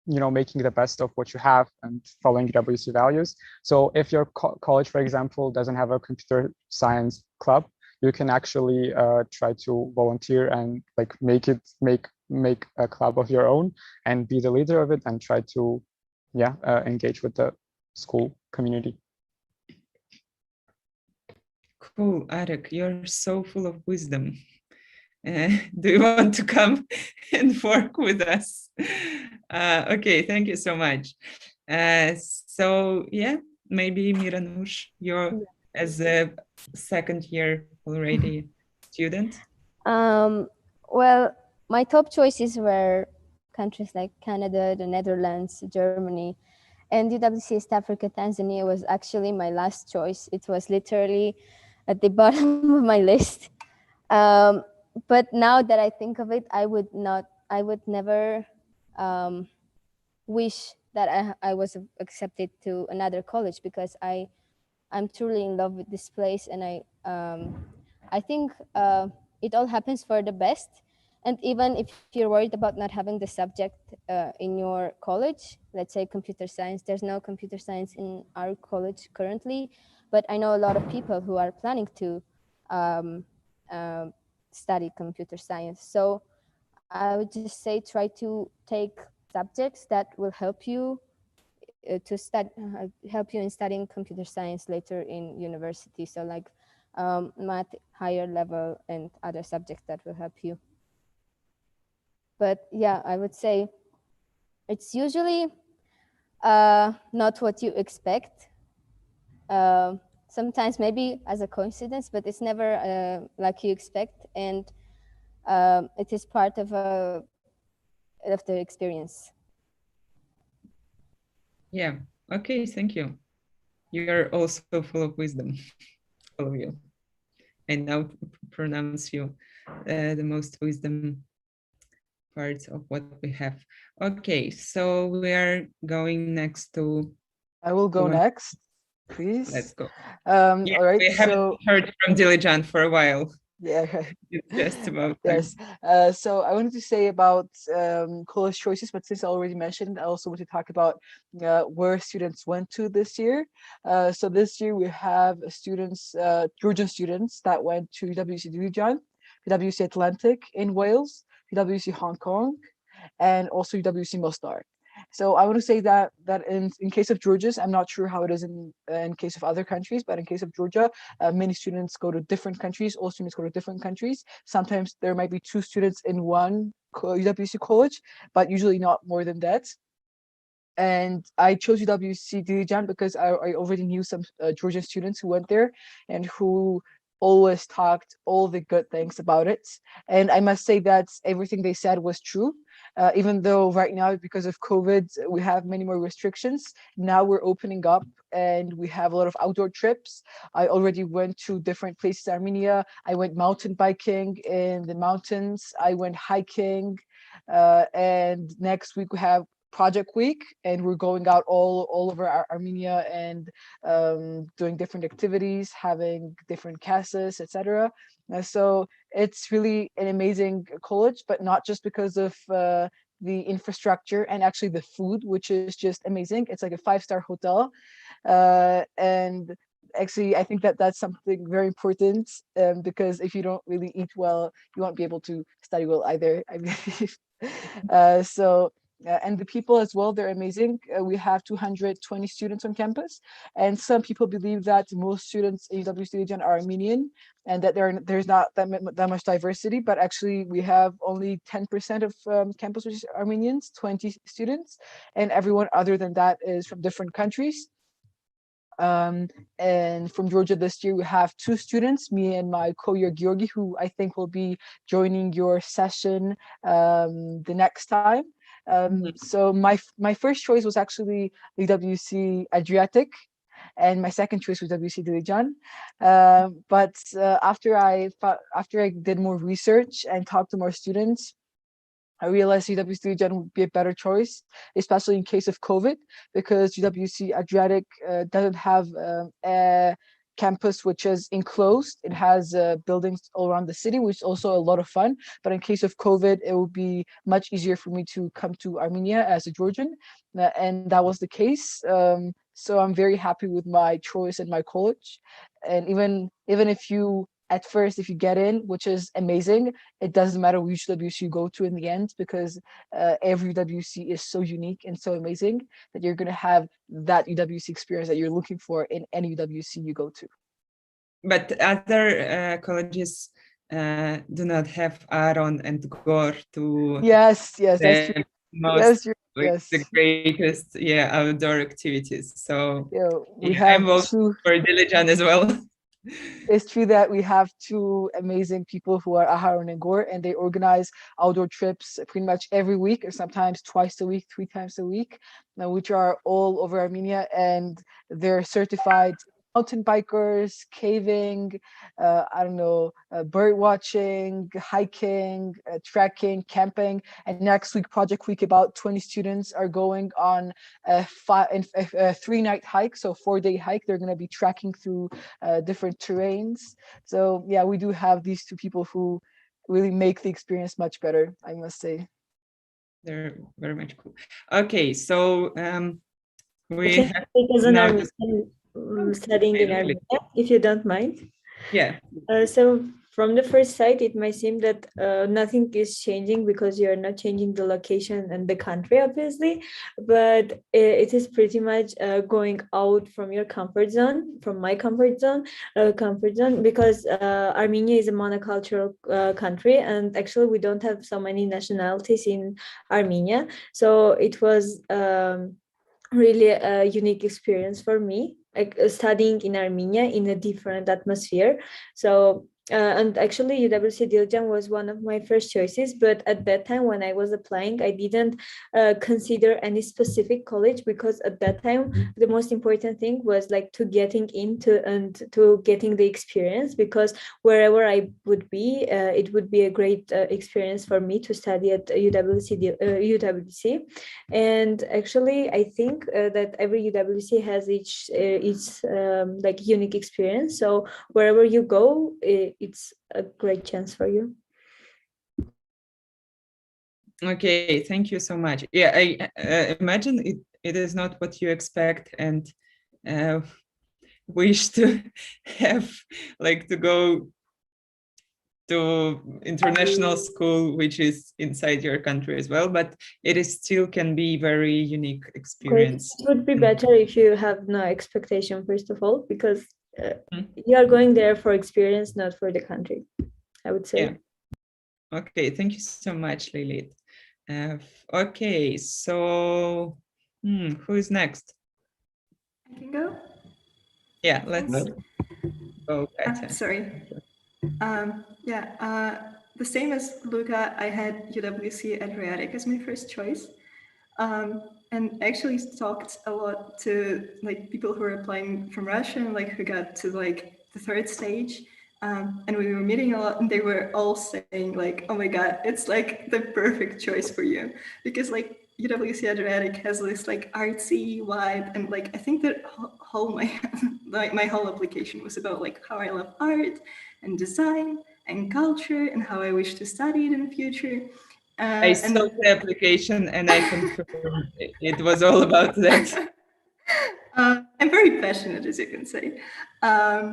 you know, making the best of what you have and following UWC values. So if your college, for example, doesn't have a computer science club, you can actually try to volunteer and like make a club of your own and be the leader of it and try to, yeah, engage with the school community. Cool, Arek, you're so full of wisdom. Do you want to come and work with us? Okay, thank you so much. So yeah, maybe Miranush, you're as a second year already student. Well, my top choices were countries like Canada, the Netherlands, Germany, and UWC East Africa, Tanzania was actually my last choice. It was literally at the bottom of my list. But now that I think of it, I would never wish that I was accepted to another college, because I'm truly in love with this place, and I think it all happens for the best. And even if you're worried about not having the subject in your college, let's say computer science, there's no computer science in our college currently, but I know a lot of people who are planning to study computer science. So I would just say try to take subjects that will help you to study, help you in studying computer science later in university. So like math, higher level, and other subjects that will help you. But yeah, I would say it's usually not what you expect. Sometimes maybe as a coincidence, but it's never like you expect, and it is part of the experience. Yeah. Okay. Thank you. You are also full of wisdom, all of you. I now pronounce you the most wisdom parts of what we have. Okay, so we are going next to. I will go next, please. Let's go. Yeah, all right. We haven't heard from Dilijan for a while. Yeah. It's just about yes. So I wanted to say about college choices, but since I already mentioned, I also want to talk about where students went to this year. So this year we have students, Georgian students that went to UWC Dilijan, UWC Atlantic in Wales, UWC Hong Kong, and also UWC Mostar. So I want to say that in case of Georgia's, I'm not sure how it is in case of other countries, but in case of Georgia, many students go to different countries. All students go to different countries. Sometimes there might be 2 students in one UWC college, but usually not more than that. And I chose UWC Dilijan because I already knew some Georgian students who went there and who always talked all the good things about it. And I must say that everything they said was true. Even though right now, because of COVID, we have many more restrictions. Now we're opening up and we have a lot of outdoor trips. I already went to different places in Armenia. I went mountain biking in the mountains. I went hiking. And next week we have Project Week, and we're going out all over Armenia and doing different activities, having different classes, etc. So it's really an amazing college, but not just because of the infrastructure and actually the food, which is just amazing. It's like a 5-star hotel, and actually I think that that's something very important, because if you don't really eat well, you won't be able to study well either, I believe. And the people as well, they're amazing. We have 220 students on campus, and some people believe that most students in UWC Dilijan are Armenian and that there's not that much diversity, but actually we have only 10% of campus which is Armenians, 20 students, and everyone other than that is from different countries. And from Georgia this year, we have 2 students, me and my co-year Georgi, who I think will be joining your session the next time. So my first choice was actually UWC Adriatic, and my second choice was UWC Dilijan. But after I did more research and talked to more students, I realized UWC Dilijan would be a better choice, especially in case of COVID, because UWC Adriatic doesn't have a campus which is enclosed. It has buildings all around the city, which is also a lot of fun. But in case of COVID, it would be much easier for me to come to Armenia as a Georgian, and that was the case. So I'm very happy with my choice and my college. And even if you at first, if you get in, which is amazing, it doesn't matter which WC you go to in the end, because every WC is so unique and so amazing that you're going to have that UWC experience that you're looking for in any UWC you go to. But other colleges do not have Aaron and Gor to. Yes, that's true. That's true. Yes. The greatest, outdoor activities. So we have I'm also for Dilijan as well. It's true that we have 2 amazing people who are Aharon and Gor, and they organize outdoor trips pretty much every week, or sometimes twice a week, 3 times a week, which are all over Armenia, and they're certified mountain bikers, caving, bird watching, hiking, trekking, camping. And next week, Project Week, about 20 students are going on a 3-night hike, so 4-day hike. They're going to be trekking through different terrains. So yeah, we do have these 2 people who really make the experience much better, I must say. They're very much cool. Okay, so we have studying in really? Armenia, if you don't mind. Yeah. So from the first sight, it might seem that nothing is changing because you're not changing the location and the country, obviously, but it is pretty much going out from your comfort zone, from my comfort zone, because Armenia is a monocultural country, and actually we don't have so many nationalities in Armenia. So it was really a unique experience for me, like studying in Armenia in a different atmosphere. So and actually UWC Diljan was one of my first choices, but at that time when I was applying, I didn't consider any specific college, because at that time the most important thing was like to getting into and to getting the experience, because wherever I would be, it would be a great experience for me to study at UWC. And actually I think that every UWC has its like unique experience, so wherever you go, it's a great chance for you. Okay, thank you so much. Yeah, I imagine it is not what you expect and wish to have, like to go to international school, which is inside your country as well, but it is still can be very unique experience. It would be better if you have no expectation, first of all, because you are going there for experience, not for the country, I would say. Yeah. Okay, thank you so much, Lilith. Okay, so who is next? I can go. Yeah, let's go. Sorry. The same as Luca, I had UWC Adriatic as my first choice. And actually talked a lot to like people who were applying from Russia and like who got to like the third stage. And we were meeting a lot and they were all saying like, oh my God, it's like the perfect choice for you. Because like UWC Adriatic has this like artsy vibe. And like, I think that my whole application was about like how I love art and design and culture and how I wish to study it in the future. I saw the application and I confirmed it was all about that. I'm very passionate, as you can say. I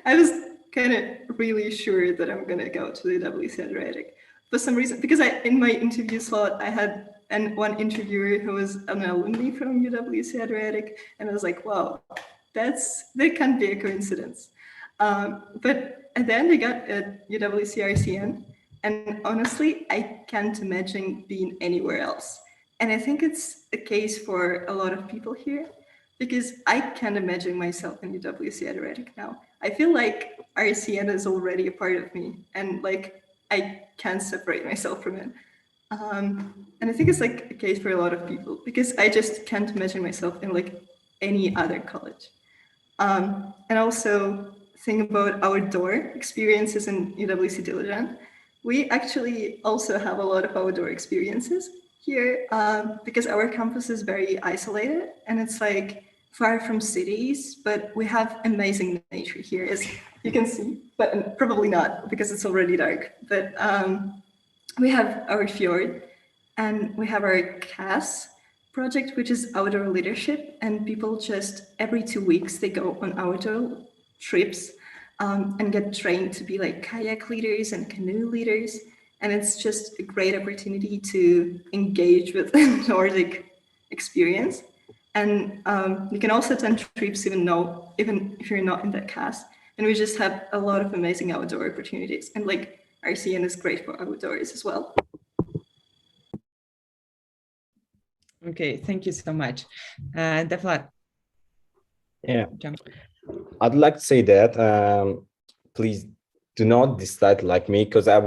was kind of really sure that I'm going to go to the UWC Adriatic for some reason, because in my interview slot, I had one interviewer who was an alumni from UWC Adriatic, and I was like, wow, that can't be a coincidence. But then I got at UWC RCN, and honestly, I can't imagine being anywhere else. And I think it's the case for a lot of people here, because I can't imagine myself in UWC Adriatic now. I feel like RCN is already a part of me, and like I can't separate myself from it. And I think it's like a case for a lot of people, because I just can't imagine myself in like any other college. And also think about outdoor experiences in UWC Diljan. We actually also have a lot of outdoor experiences here, because our campus is very isolated and it's like far from cities, but we have amazing nature here, as you can see, but probably not because it's already dark. But we have our fjord and we have our CAS project, which is outdoor leadership, and people just every 2 weeks they go on outdoor trips and get trained to be like kayak leaders and canoe leaders. And it's just a great opportunity to engage with Nordic experience. And you can also attend trips even if you're not in that CAS. And we just have a lot of amazing outdoor opportunities. And like RCN is great for outdoors as well. Okay, thank you so much. Devlet. Yeah, I'd like to say that please do not decide like me, because I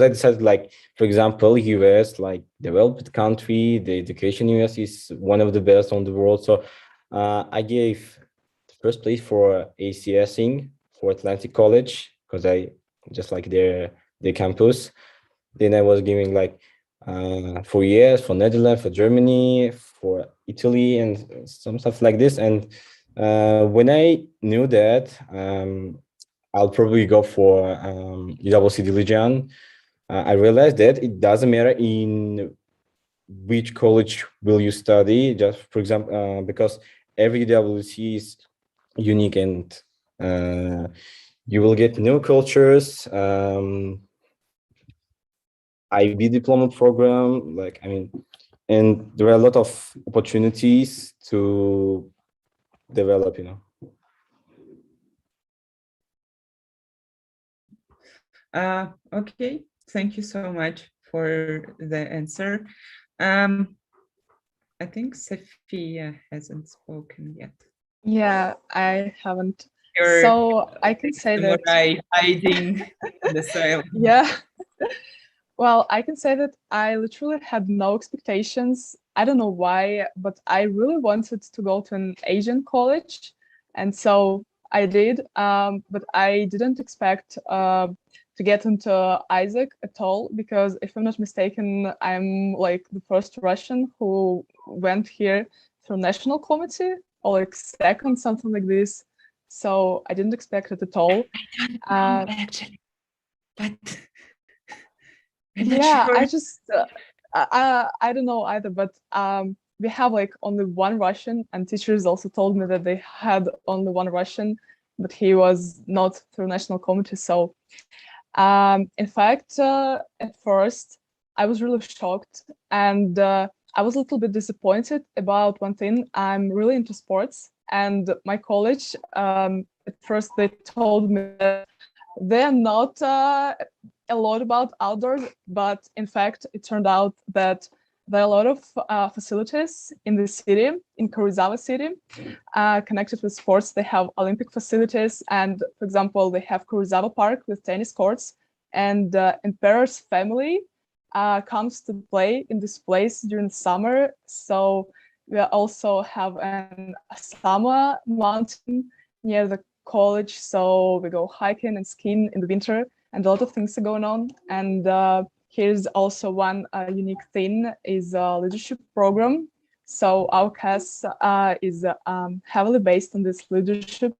decided like, for example, US, like developed country, the education in US is one of the best on the world. So I gave the first place for ACSing for Atlantic College, because I just like their campus. Then I was giving like 4 years for Netherlands, for Germany, for Italy, and some stuff like this. And when I knew that, I'll probably go for UWC Diljan. I realized that it doesn't matter in which college will you study, just for example, because every UWC is unique, and you will get new cultures. IB diploma program, like, I mean, and there are a lot of opportunities to develop, you know. Okay, thank you so much for the answer. I think Sophia hasn't spoken yet. Yeah, I haven't. You're So I can say that. hiding the silence. Yeah. Well, I can say that I literally had no expectations. I don't know why, but I really wanted to go to an Asian college. And so I did, but I didn't expect to get into Isaac at all, because if I'm not mistaken, I'm like the first Russian who went here through national committee, or like second, something like this. So I didn't expect it at all. Actually, but yeah, sure. I just I don't know either, but we have like only one Russian, and teachers also told me that they had only one Russian, but he was not through national committee. So in fact, at first I was really shocked, and I was a little bit disappointed about one thing. I'm really into sports, and my college, at first they told me that they're not a lot about outdoors, but in fact, it turned out that there are a lot of facilities in the city, in Karuizawa city, connected with sports. They have Olympic facilities, and for example, they have Karuizawa Park with tennis courts, and Emperor's family comes to play in this place during summer. So we also have an Asama mountain near the college, so we go hiking and skiing in the winter, and a lot of things are going on. And here's also one unique thing is a leadership program. So our class is heavily based on this leadership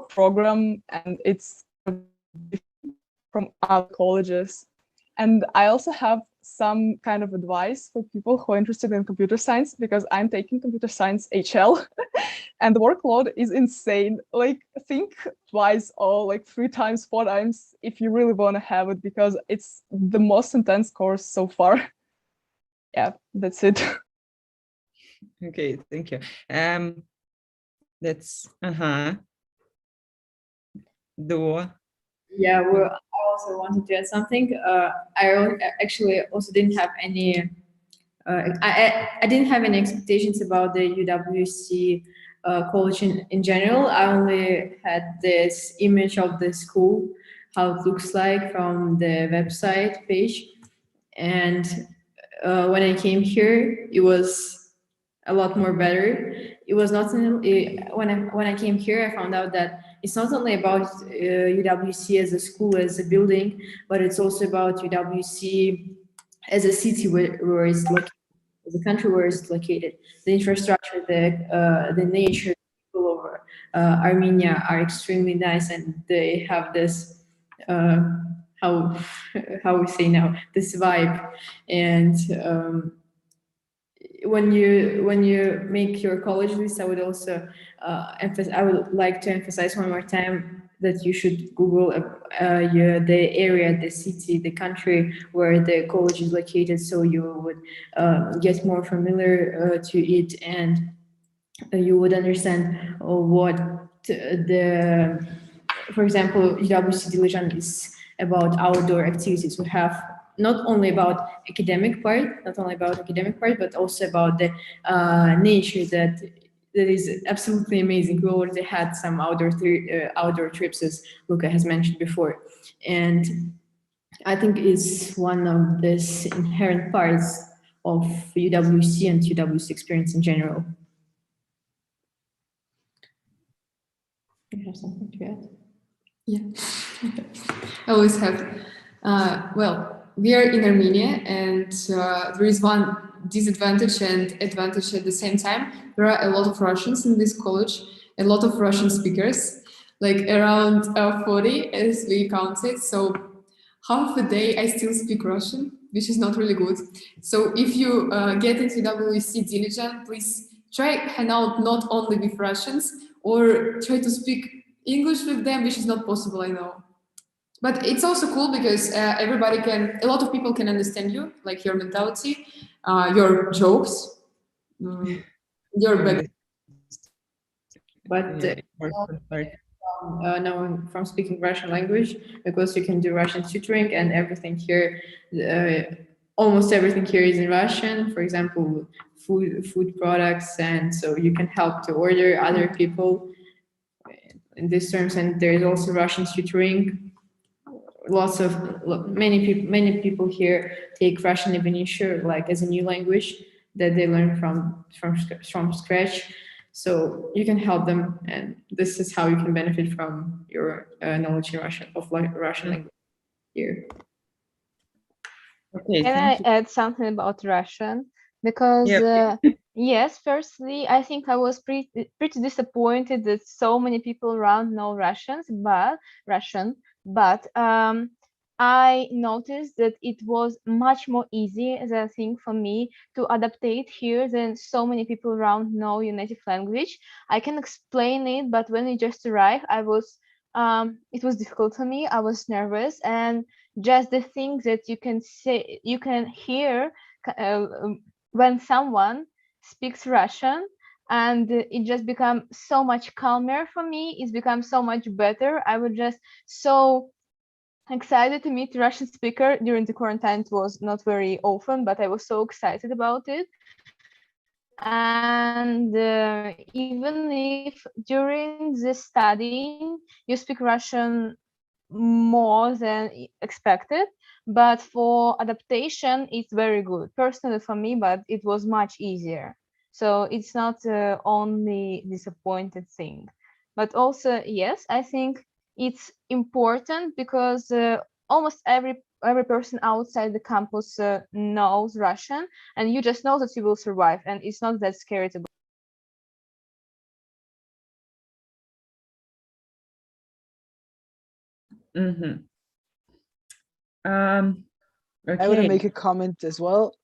program, and it's from other colleges. And I also have some kind of advice for people who are interested in computer science, because I'm taking computer science HL and the workload is insane. Like, think twice or like 3 times, 4 times if you really want to have it, because it's the most intense course so far. Yeah, that's it. Okay, thank you. That's Dua. Yeah, well, I also wanted to add something. Actually also didn't have any. I didn't have any expectations about the UWC college in general. I only had this image of the school, how it looks like from the website page, and when I came here, it was a lot more better. It was not when I came here, I found out that it's not only about UWC as a school, as a building, but it's also about UWC as a city where it's located, as a country where it's located. The infrastructure, the nature, people over Armenia are extremely nice, and they have this how we say now, this vibe. And when you make your college list, I would also I would like to emphasize one more time that you should Google the area, the city, the country where the college is located, so you would get more familiar to it, and you would understand what for example, UWC Dilijan is about outdoor activities. We have not only about academic part, but also about the nature that is absolutely amazing. We already had some outdoor trips, as Luca has mentioned before, and I think it's one of these inherent parts of UWC and UWC experience in general. You have something to add? Yeah, I always have. Well, we are in Armenia, and there is one disadvantage and advantage at the same time. There are a lot of Russians in this college, a lot of Russian speakers, like around 40 as we counted. So half a day I still speak Russian, which is not really good. So if you get into WEC Dilijan, please try hang out not only with Russians or try to speak English with them, which is not possible, I know. But it's also cool because a lot of people can understand you, like your mentality, your jokes, your back. But now from speaking Russian language, because you can do Russian tutoring and everything here, almost everything here is in Russian. For example, food products, and so you can help to order other people in these terms. And there is also Russian tutoring. Many people here take Russian ab initio like as a new language that they learn from scratch. So you can help them, and this is how you can benefit from your knowledge in Russian language here. Okay, Can I add something about Russian? Because yes, firstly, I think I was pretty disappointed that so many people around know Russian, but I noticed that it was much more easy as a thing for me to adaptate here than so many people around know your native language. I can explain it, but when it just arrived, it was difficult for me. I was nervous, and just the things that you can say, you can hear when someone speaks Russian, and it just become so much calmer for me. It's become so much better. I was just so excited to meet Russian speaker during the quarantine. It was not very often, but I was so excited about it. And even if during the studying you speak Russian more than expected, but for adaptation it's very good personally for me, but it was much easier. So it's not the only disappointed thing, but also yes, I think it's important because almost every person outside the campus knows Russian, and you just know that you will survive, and it's not that scary to go. I want to make a comment as well.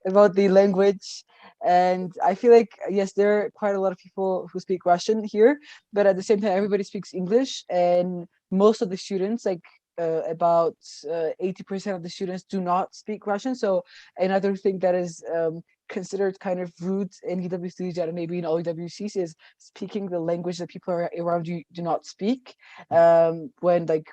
About the language. And I feel like, yes, there are quite a lot of people who speak Russian here, but at the same time, everybody speaks English. And most of the students, like about 80% of the students do not speak Russian. So another thing that is considered kind of rude in UWC and maybe in all UWCs is speaking the language that people around you do not speak. When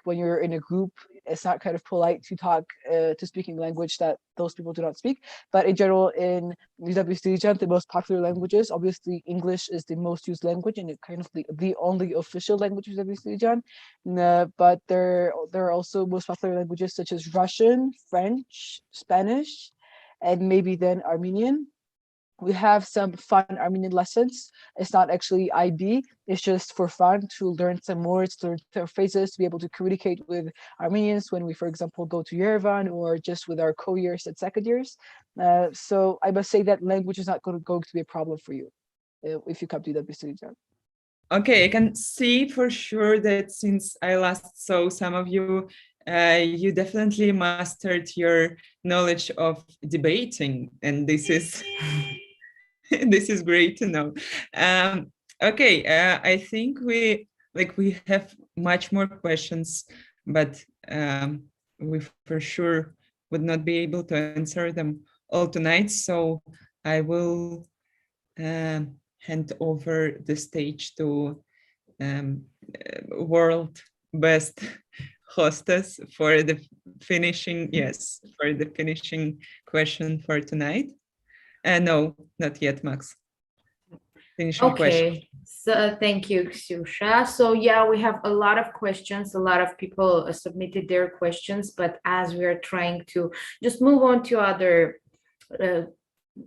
you're in a group, it's not kind of polite to talk to speaking language that those people do not speak. But in general, in UWC, the most popular languages, obviously English is the most used language and it kind of the only official language of UWC. But there are also most popular languages such as Russian, French, Spanish, and maybe then Armenian. We have some fun Armenian lessons. It's not actually IB, it's just for fun to learn some words, to learn some phrases, to be able to communicate with Armenians when we, for example, go to Yerevan or just with our co-years and second years. So I must say that language is not going to be a problem for you if you come to UWC. Okay, I can see for sure that since I last saw some of you, you definitely mastered your knowledge of debating, and this is this is great to know. Okay, I think we have much more questions, but we for sure would not be able to answer them all tonight. So I will hand over the stage to world best hostess for the finishing question for tonight. No, not yet, Max. Finishing question. Okay, so thank you, Ksyusha. So yeah, we have a lot of questions. A lot of people submitted their questions, but as we are trying to just move on to other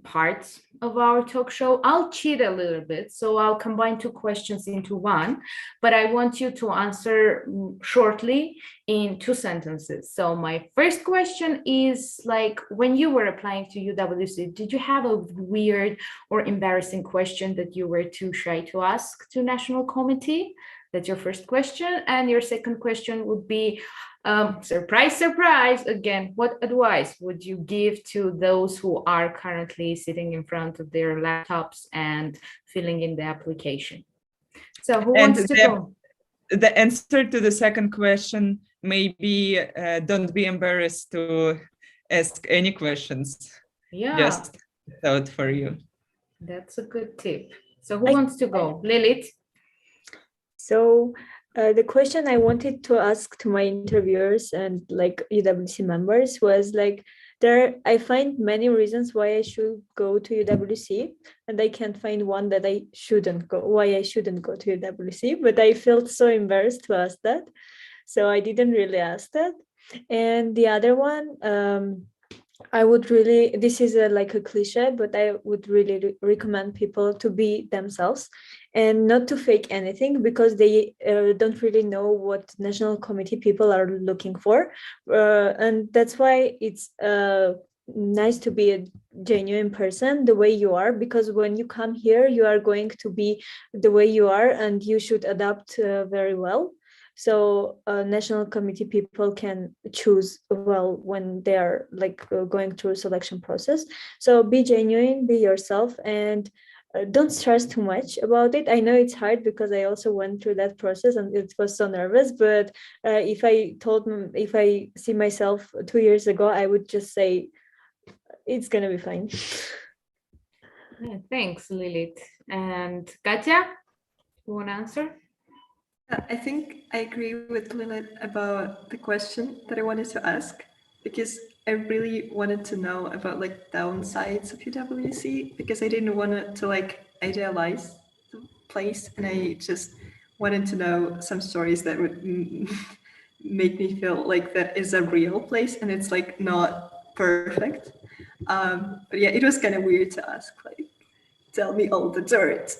parts of our talk show, I'll cheat a little bit. So I'll combine two questions into one, but I want you to answer shortly in 2 sentences. So my first question is, like, when you were applying to UWC, did you have a weird or embarrassing question that you were too shy to ask to National Committee? That's your first question. And your second question would be, surprise, surprise, again, what advice would you give to those who are currently sitting in front of their laptops and filling in the application? So who wants to go? The answer to the second question, maybe don't be embarrassed to ask any questions. Yeah. Just thought for you. That's a good tip. So who wants to go? Lilith? So the question I wanted to ask to my interviewers and like UWC members was like, I find many reasons why I should go to UWC, and I can't find one that I shouldn't go, why I shouldn't go to UWC, but I felt so embarrassed to ask that. So I didn't really ask that. And the other one, I would really, this is like a cliche, but I would really recommend people to be themselves and not to fake anything, because they don't really know what national committee people are looking for. And that's why it's nice to be a genuine person the way you are, because when you come here, you are going to be the way you are and you should adapt very well. So national committee people can choose well when they are like going through a selection process. So be genuine, be yourself, and don't stress too much about it. I know it's hard because I also went through that process and it was so nervous, but if I see myself 2 years ago, I would just say it's gonna be fine. Yeah, thanks, Lilith. And Katya, you want to answer? I think I agree with Lilith about the question that I wanted to ask, because I really wanted to know about like downsides of UWC, because I didn't want to like idealize the place, and I just wanted to know some stories that would make me feel like that is a real place and it's like not perfect. But yeah, it was kind of weird to ask, like, tell me all the dirt.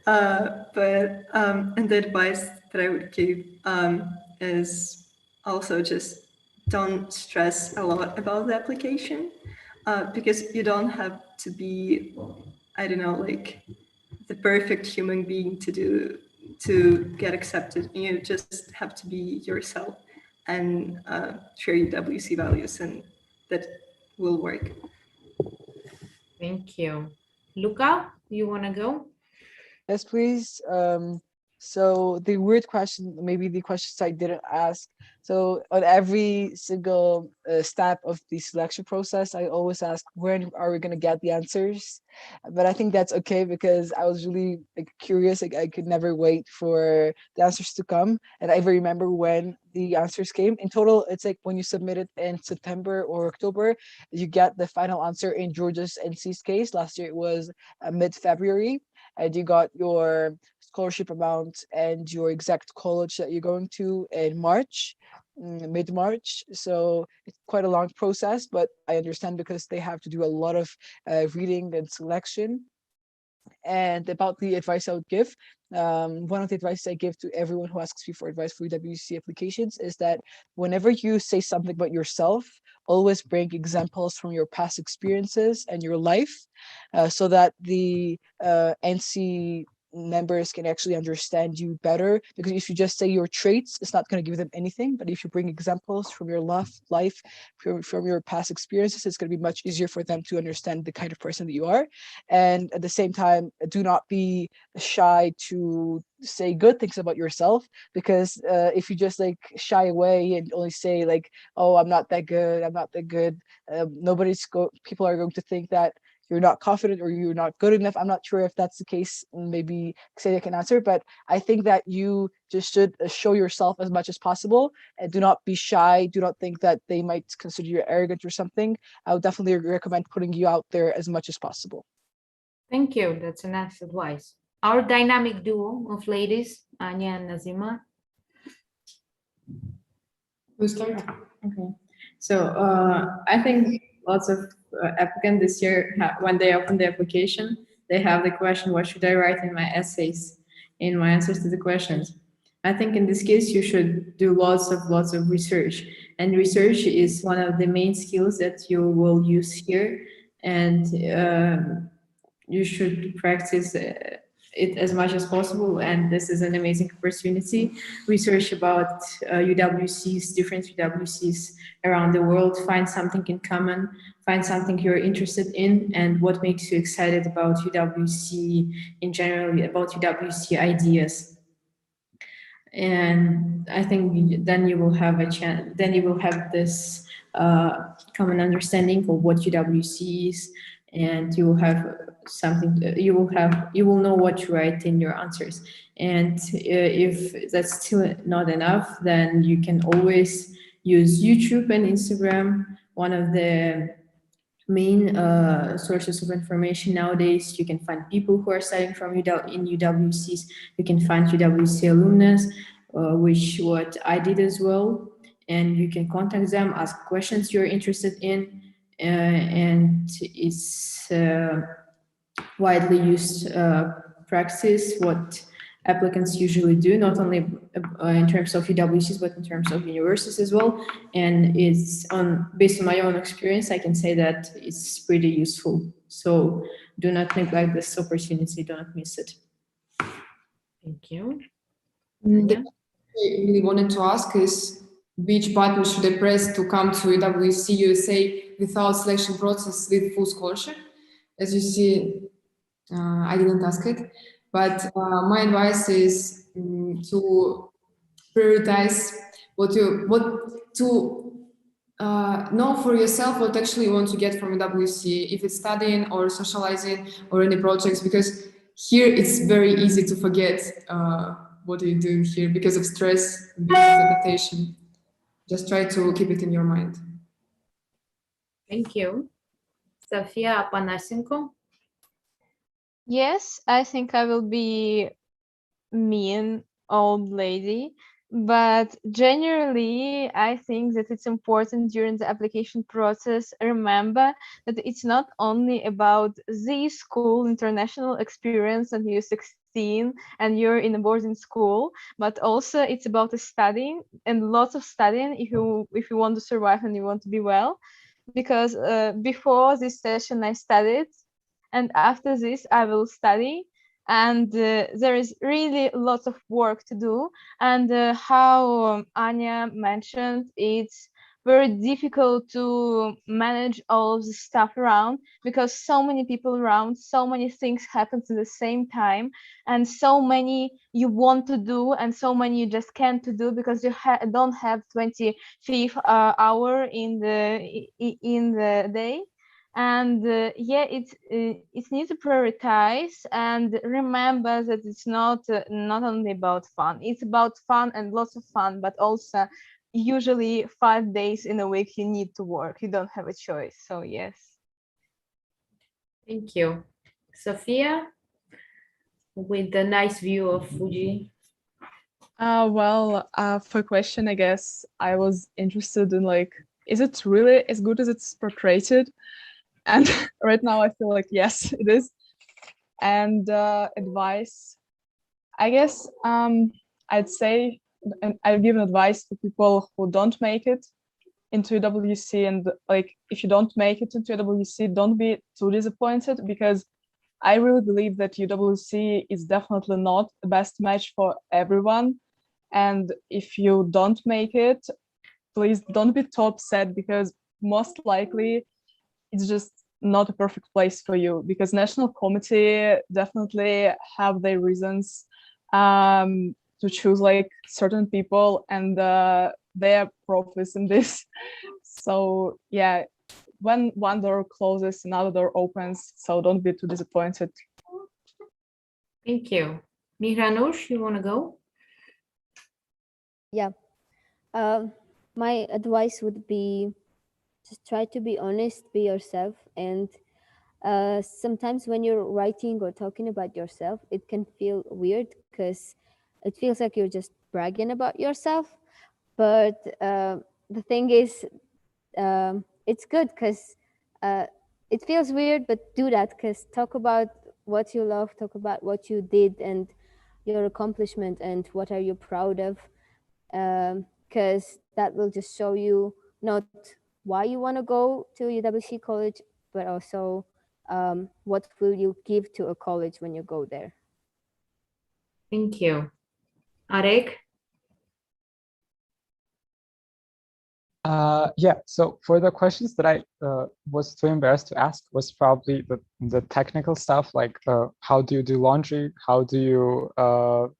And the advice that I would give is also just don't stress a lot about the application, because you don't have to be, I don't know, like the perfect human being to get accepted. You just have to be yourself and share your WC values, and that will work. Thank you. Luca, you want to go? Yes, please. So the weird question, maybe the questions I didn't ask. So on every single step of the selection process, I always ask, when are we going to get the answers? But I think that's okay, because I was really like, curious. Like I could never wait for the answers to come. And I even remember when the answers came. In total, it's like when you submit it in September or October, you get the final answer. In Georgia's NC's case, last year it was mid-February, and you got your scholarship amount and your exact college that you're going to in March, mid-March. So it's quite a long process, but I understand because they have to do a lot of reading and selection. And about the advice I would give, one of the advice I give to everyone who asks me for advice for UWC applications is that whenever you say something about yourself, always bring examples from your past experiences and your life, so that the NC members can actually understand you better. Because if you just say your traits, it's not going to give them anything. But if you bring examples from your life, from your past experiences, it's going to be much easier for them to understand the kind of person that you are. And at the same time, do not be shy to say good things about yourself, because if you just like shy away and only say like, oh, I'm not that good, people are going to think that you're not confident or you're not good enough. I'm not sure if that's the case. Maybe Ksenia can answer, but I think that you just should show yourself as much as possible and do not be shy. Do not think that they might consider you arrogant or something. I would definitely recommend putting you out there as much as possible. Thank you. That's a nice advice. Our dynamic duo of ladies, Anya and Nazima. Who start? Okay. So I think lots of applicants this year, when they open the application, they have the question, what should I write in my essays, in my answers to the questions? I think in this case, you should do lots of research. And research is one of the main skills that you will use here. And you should practice it as much as possible, and this is an amazing opportunity. Research about UWCs, different UWCs around the world, find something in common, find something you're interested in, and what makes you excited about UWC in general, about UWC ideas. And I think then you will have a chance, then you will have this common understanding of what UWC is, and you will have something, you will know what to write in your answers. And if that's still not enough, then you can always use YouTube and Instagram, one of the main sources of information nowadays. You can find people who are studying from in UWCs. You can find UWC alumnus, which what I did as well. And you can contact them, ask questions you're interested in. And it's widely used practice, what applicants usually do, not only in terms of UWCs, but in terms of universities as well. And it's based on my own experience, I can say that it's pretty useful. So do not neglect this opportunity, do not miss it. Thank you. The I really wanted to ask is, which button should I press to come to UWC USA without selection process with full scholarship? As you see, I didn't ask it, but my advice is to prioritize know for yourself what actually you want to get from UWC, if it's studying or socializing or any projects, because here it's very easy to forget what you're doing here because of stress, because of adaptation. Just try to keep it in your mind. Thank you. Sofia Apanasenko. Yes, I think I will be mean old lady, but generally I think that it's important during the application process, remember that it's not only about the school international experience and you're 16 and you're in a boarding school, but also it's about studying and lots of studying if you want to survive and you want to be well. Because before this session I studied, and after this I will study, and there is really lots of work to do. And how Anya mentioned, it's very difficult to manage all of the stuff around because so many people around, so many things happen at the same time, and so many you want to do and so many you just can't to do because you don't have 25th hour in the day. And yeah, it's need to prioritize and remember that it's not only about fun, it's about fun and lots of fun, but also usually 5 days in a week you need to work, you don't have a choice. So yes. Thank you. Sophia, with the nice view of Fuji. Well, for question, I guess I was interested in like, is it really as good as it's portrayed? And right now I feel like, yes, it is. And advice, I guess I'd say, and I've given advice to people who don't make it into UWC, and like, if you don't make it into UWC, don't be too disappointed, because I really believe that UWC is definitely not the best match for everyone. And if you don't make it, please don't be too upset, because most likely it's just not a perfect place for you, because National Committee definitely have their reasons to choose like certain people, and they are profits in this. So yeah, when one door closes, another door opens, so don't be too disappointed. Thank you. Mihranush, you want to go? Yeah. My advice would be just try to be honest, be yourself. And sometimes when you're writing or talking about yourself, it can feel weird because it feels like you're just bragging about yourself. But the thing is, it's good because it feels weird, but do that, because talk about what you love, talk about what you did and your accomplishment and what are you proud of, because that will just show you not why you want to go to UWC college, but also what will you give to a college when you go there. Thank you. Arek? Yeah, so for the questions that I was too embarrassed to ask was probably the technical stuff, like how do you do laundry? How do you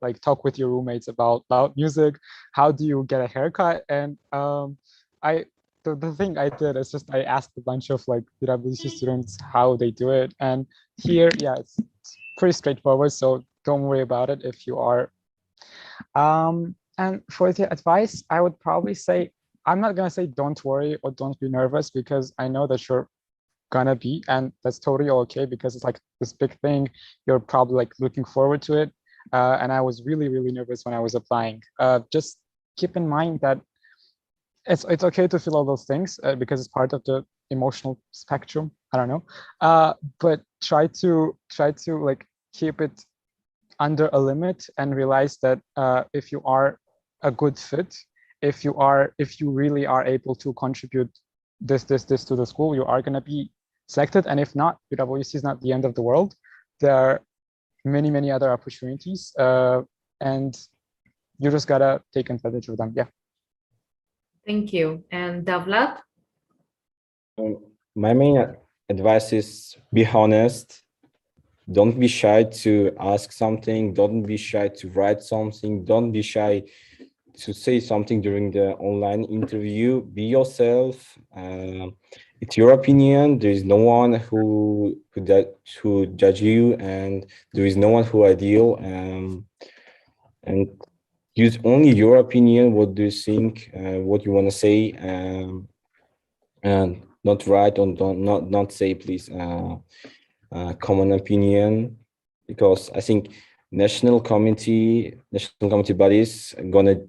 like talk with your roommates about loud music? How do you get a haircut? And the thing I did is just I asked a bunch of like UWC students how they do it. And here, yeah, it's pretty straightforward, so don't worry about it if you are. And for the advice, I would probably say, I'm not gonna say don't worry or don't be nervous, because I know that you're gonna be, and that's totally okay, because it's like this big thing. You're probably like looking forward to it. And I was really, really nervous when I was applying. Just keep in mind that it's okay to feel all those things because it's part of the emotional spectrum. I don't know, but try to like keep it under a limit and realize that if you are a good fit, if you really are able to contribute this to the school, you are going to be selected. And if not, UWC is not the end of the world. There are many other opportunities, and you just gotta take advantage of them. Yeah. Thank you. And Davlat? My main advice is be honest. Don't be shy to ask something. Don't be shy to write something. Don't be shy to say something during the online interview. Be yourself. It's your opinion. There is no one who judge you, and there is no one who ideal. And use only your opinion. What do you think? What you want to say? And not write or not say, please. Common opinion, because I think national committee bodies are gonna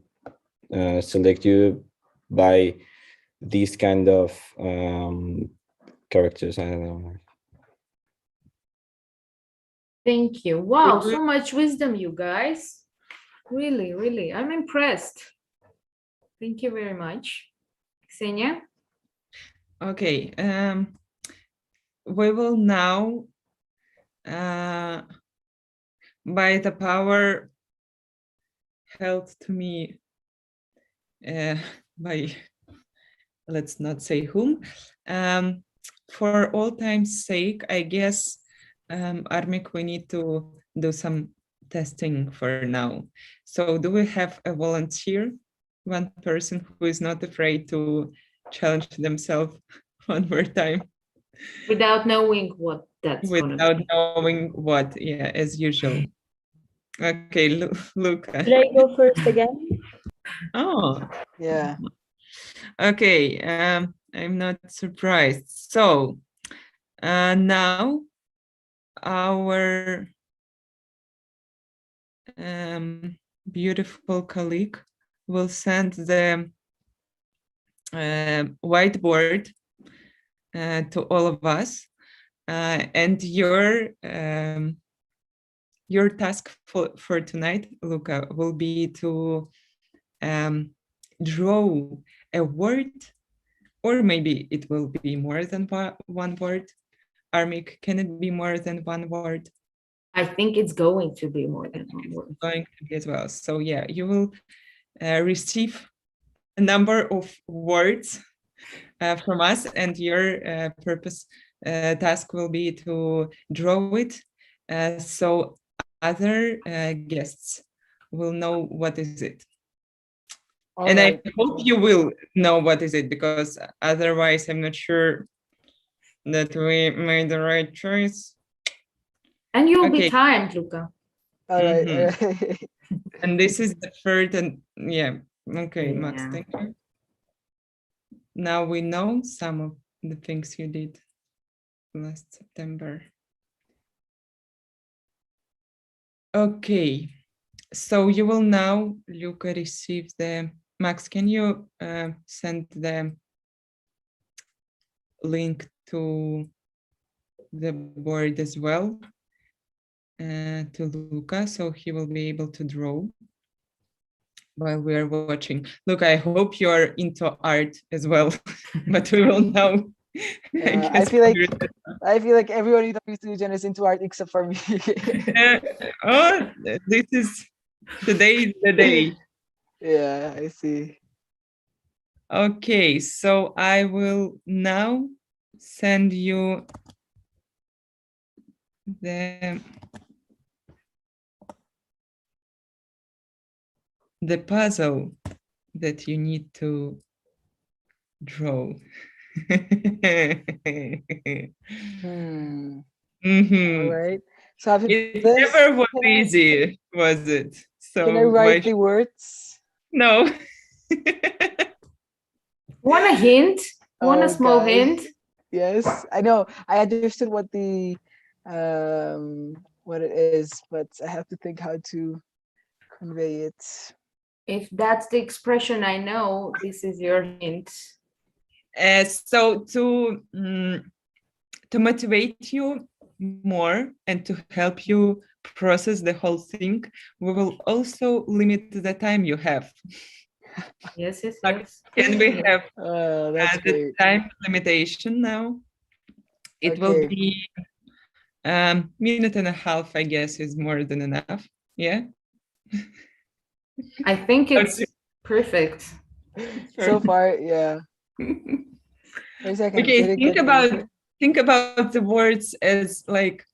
select you by these kind of characters. I don't know. Thank you. Wow, so much wisdom, you guys. Really, I'm impressed. Thank you very much. Ksenia? Okay, we will now, by the power held to me by, let's not say whom, for all time's sake, I guess, Armik, we need to do some testing for now. So do we have a volunteer, one person who is not afraid to challenge themselves one more time? Without knowing what that's without knowing what, yeah, as usual. Okay, Luca. Should I go first again? Oh, Yeah. okay, I'm not surprised. So now our beautiful colleague will send the whiteboard to all of us, and your task for tonight, Luca, will be to draw a word, or maybe it will be more than one word. Armik, can it be more than one word? I think it's going to be more than one word. Going to be as well. So yeah, you will receive a number of words from us, and your task will be to draw it, so other guests will know what is it. And I hope you will know what is it, because otherwise I'm not sure that we made the right choice. And you'll be timed, Luca. All right. All right. And this is the third, and yeah, okay, Max, thank you. Now we know some of the things you did last September. Okay, so you will now, Luca, receive the, Max, can you send the link to the board as well to Luca, so he will be able to draw while we are watching. Look, I hope you are into art as well, but we will know. I feel like everyone in the region is into art except for me. Oh, this is Today is the day. Yeah, I see. Okay, so I will now send you the puzzle that you need to draw. All right. So after It this, never was easy, was it? can I So why write the words? no. Want a hint? Want a Oh, small God. hint? Yes, I know. I understood what what it is, but I have to think how to convey it. If that's the expression I know, this is your hint. So to motivate you more and to help you process the whole thing, we will also limit the time you have. Yes, yes, Like, yes. can we have That's the great. time limitation now? It will Okay. be minute and a half, I guess, is more than enough. Yeah. I think it's perfect. So far, yeah. Wait a second. Okay, Did it get anything? think about the words as like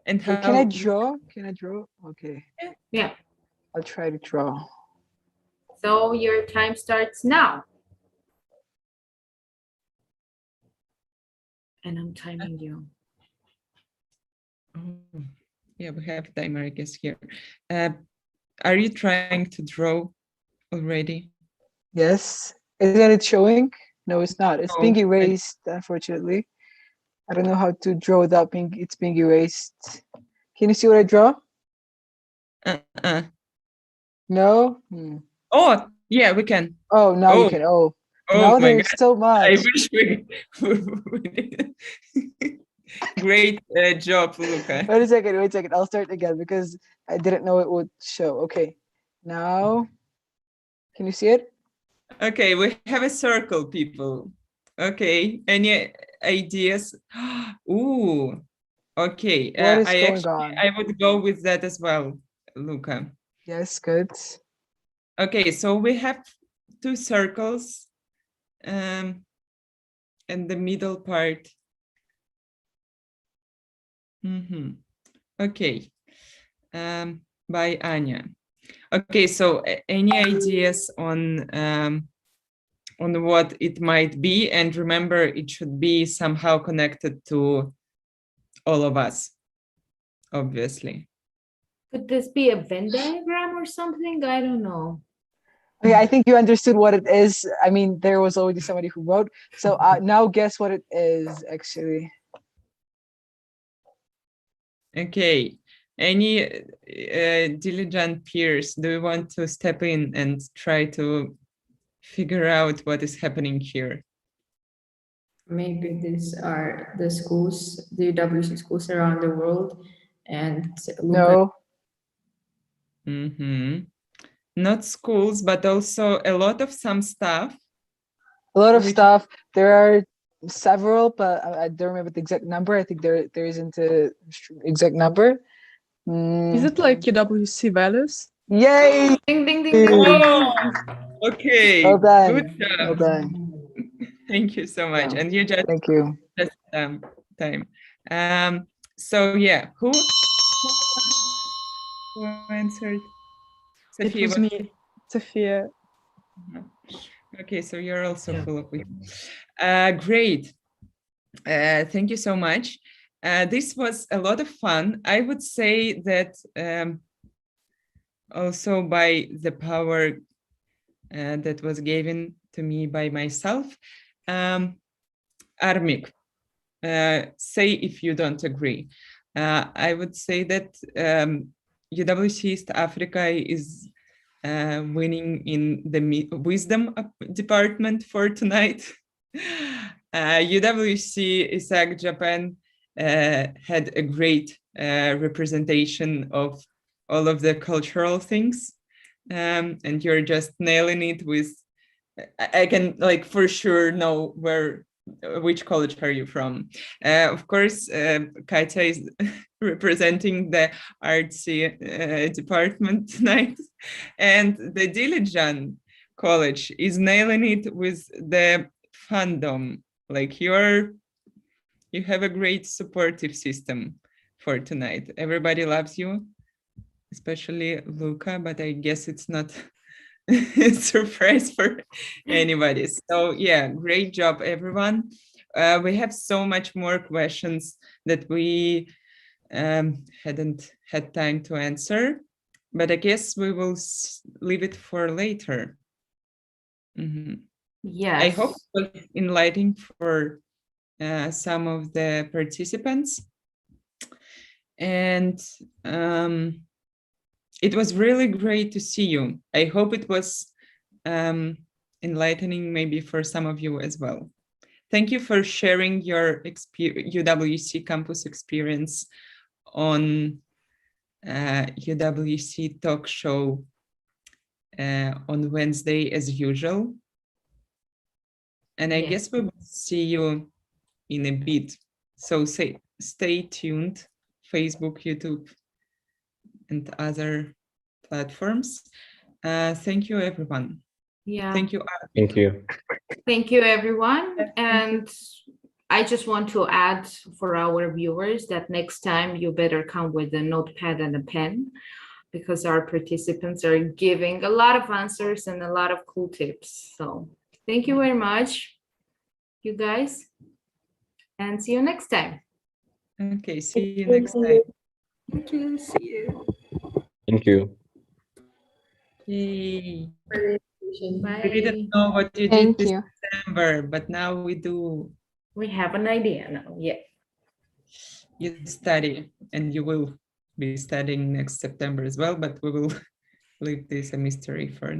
and Wait, how can I draw? Can I draw? Okay. Yeah. I'll try to draw. So your time starts now. And I'm timing you. Oh, yeah, we have timer, I guess, here. Are you trying to draw already? Yes. Isn't it showing? No, it's not. It's being No, erased, unfortunately. I don't know how to draw without it's being erased. Can you see what I draw? No? Oh, yeah, we can. Oh, now you can. Oh, now my there's God. so much. I wish we did. Great job, Luca. Wait a second. I'll start again because I didn't know it would show. Okay. Now, can you see it? Okay, we have a circle, people. Okay, any ideas? Ooh, okay. What is going on? I would go with that as well, Luca. Yes, good. Okay, so we have two circles, and the middle part. Okay, by Anya. Okay, so any ideas on what it might be? And remember, it should be somehow connected to all of us, obviously. Could this be a Venn diagram or something? I don't know. Okay, I think you understood what it is. I mean, there was already somebody who wrote. So now guess what it is, actually. Okay, any diligent peers, do you want to step in and try to figure out what is happening here? Maybe these are the schools, the UWC schools around the world, and No. Not schools, but also a lot of some stuff. A lot of stuff. There are several, but I don't remember the exact number. I think there isn't an exact number. Is it like UWC values? Yay! Ding, ding, ding, ding. Oh, okay. Well done. Good job. Well done. Thank you so much. Yeah. And you just Thank you. Time. So yeah, who answered? It was me, Sophia. Okay, so you're also full of it. Great. Thank you so much. This was a lot of fun. I would say that also by the power that was given to me by myself. Armik, say if you don't agree. I would say that UWC East Africa is winning in the wisdom department for tonight. UWC ISAC Japan had a great representation of all of the cultural things, and you're just nailing it with, I can like for sure know where which college are you from? Of course, Katya is representing the artsy department tonight, and the Dilijan College is nailing it with the fandom. Like you have a great supportive system for tonight. Everybody loves you, especially Luca, but I guess it's not a surprise for anybody. So yeah, great job, everyone. We have so much more questions that we hadn't had time to answer, but I guess we will leave it for later. Yes. I hope it was enlightening for some of the participants. And it was really great to see you. I hope it was enlightening maybe for some of you as well. Thank you for sharing your UWC campus experience on UWC talk show on Wednesday as usual. And I guess we will see you in a bit. So stay tuned, Facebook, YouTube, and other platforms. Thank you, everyone. Yeah. Thank you. Thank you. Thank you, everyone. And I just want to add for our viewers that next time you better come with a notepad and a pen, because our participants are giving a lot of answers and a lot of cool tips. So thank you very much, you guys, and see you next time. Okay, see you next time. Thank you. See you. Thank you. Yay. Bye. We didn't know what you did Thank this you. December, but now we do. We have an idea now. Yeah. You study, and you will be studying next September as well, but we will leave this a mystery for now.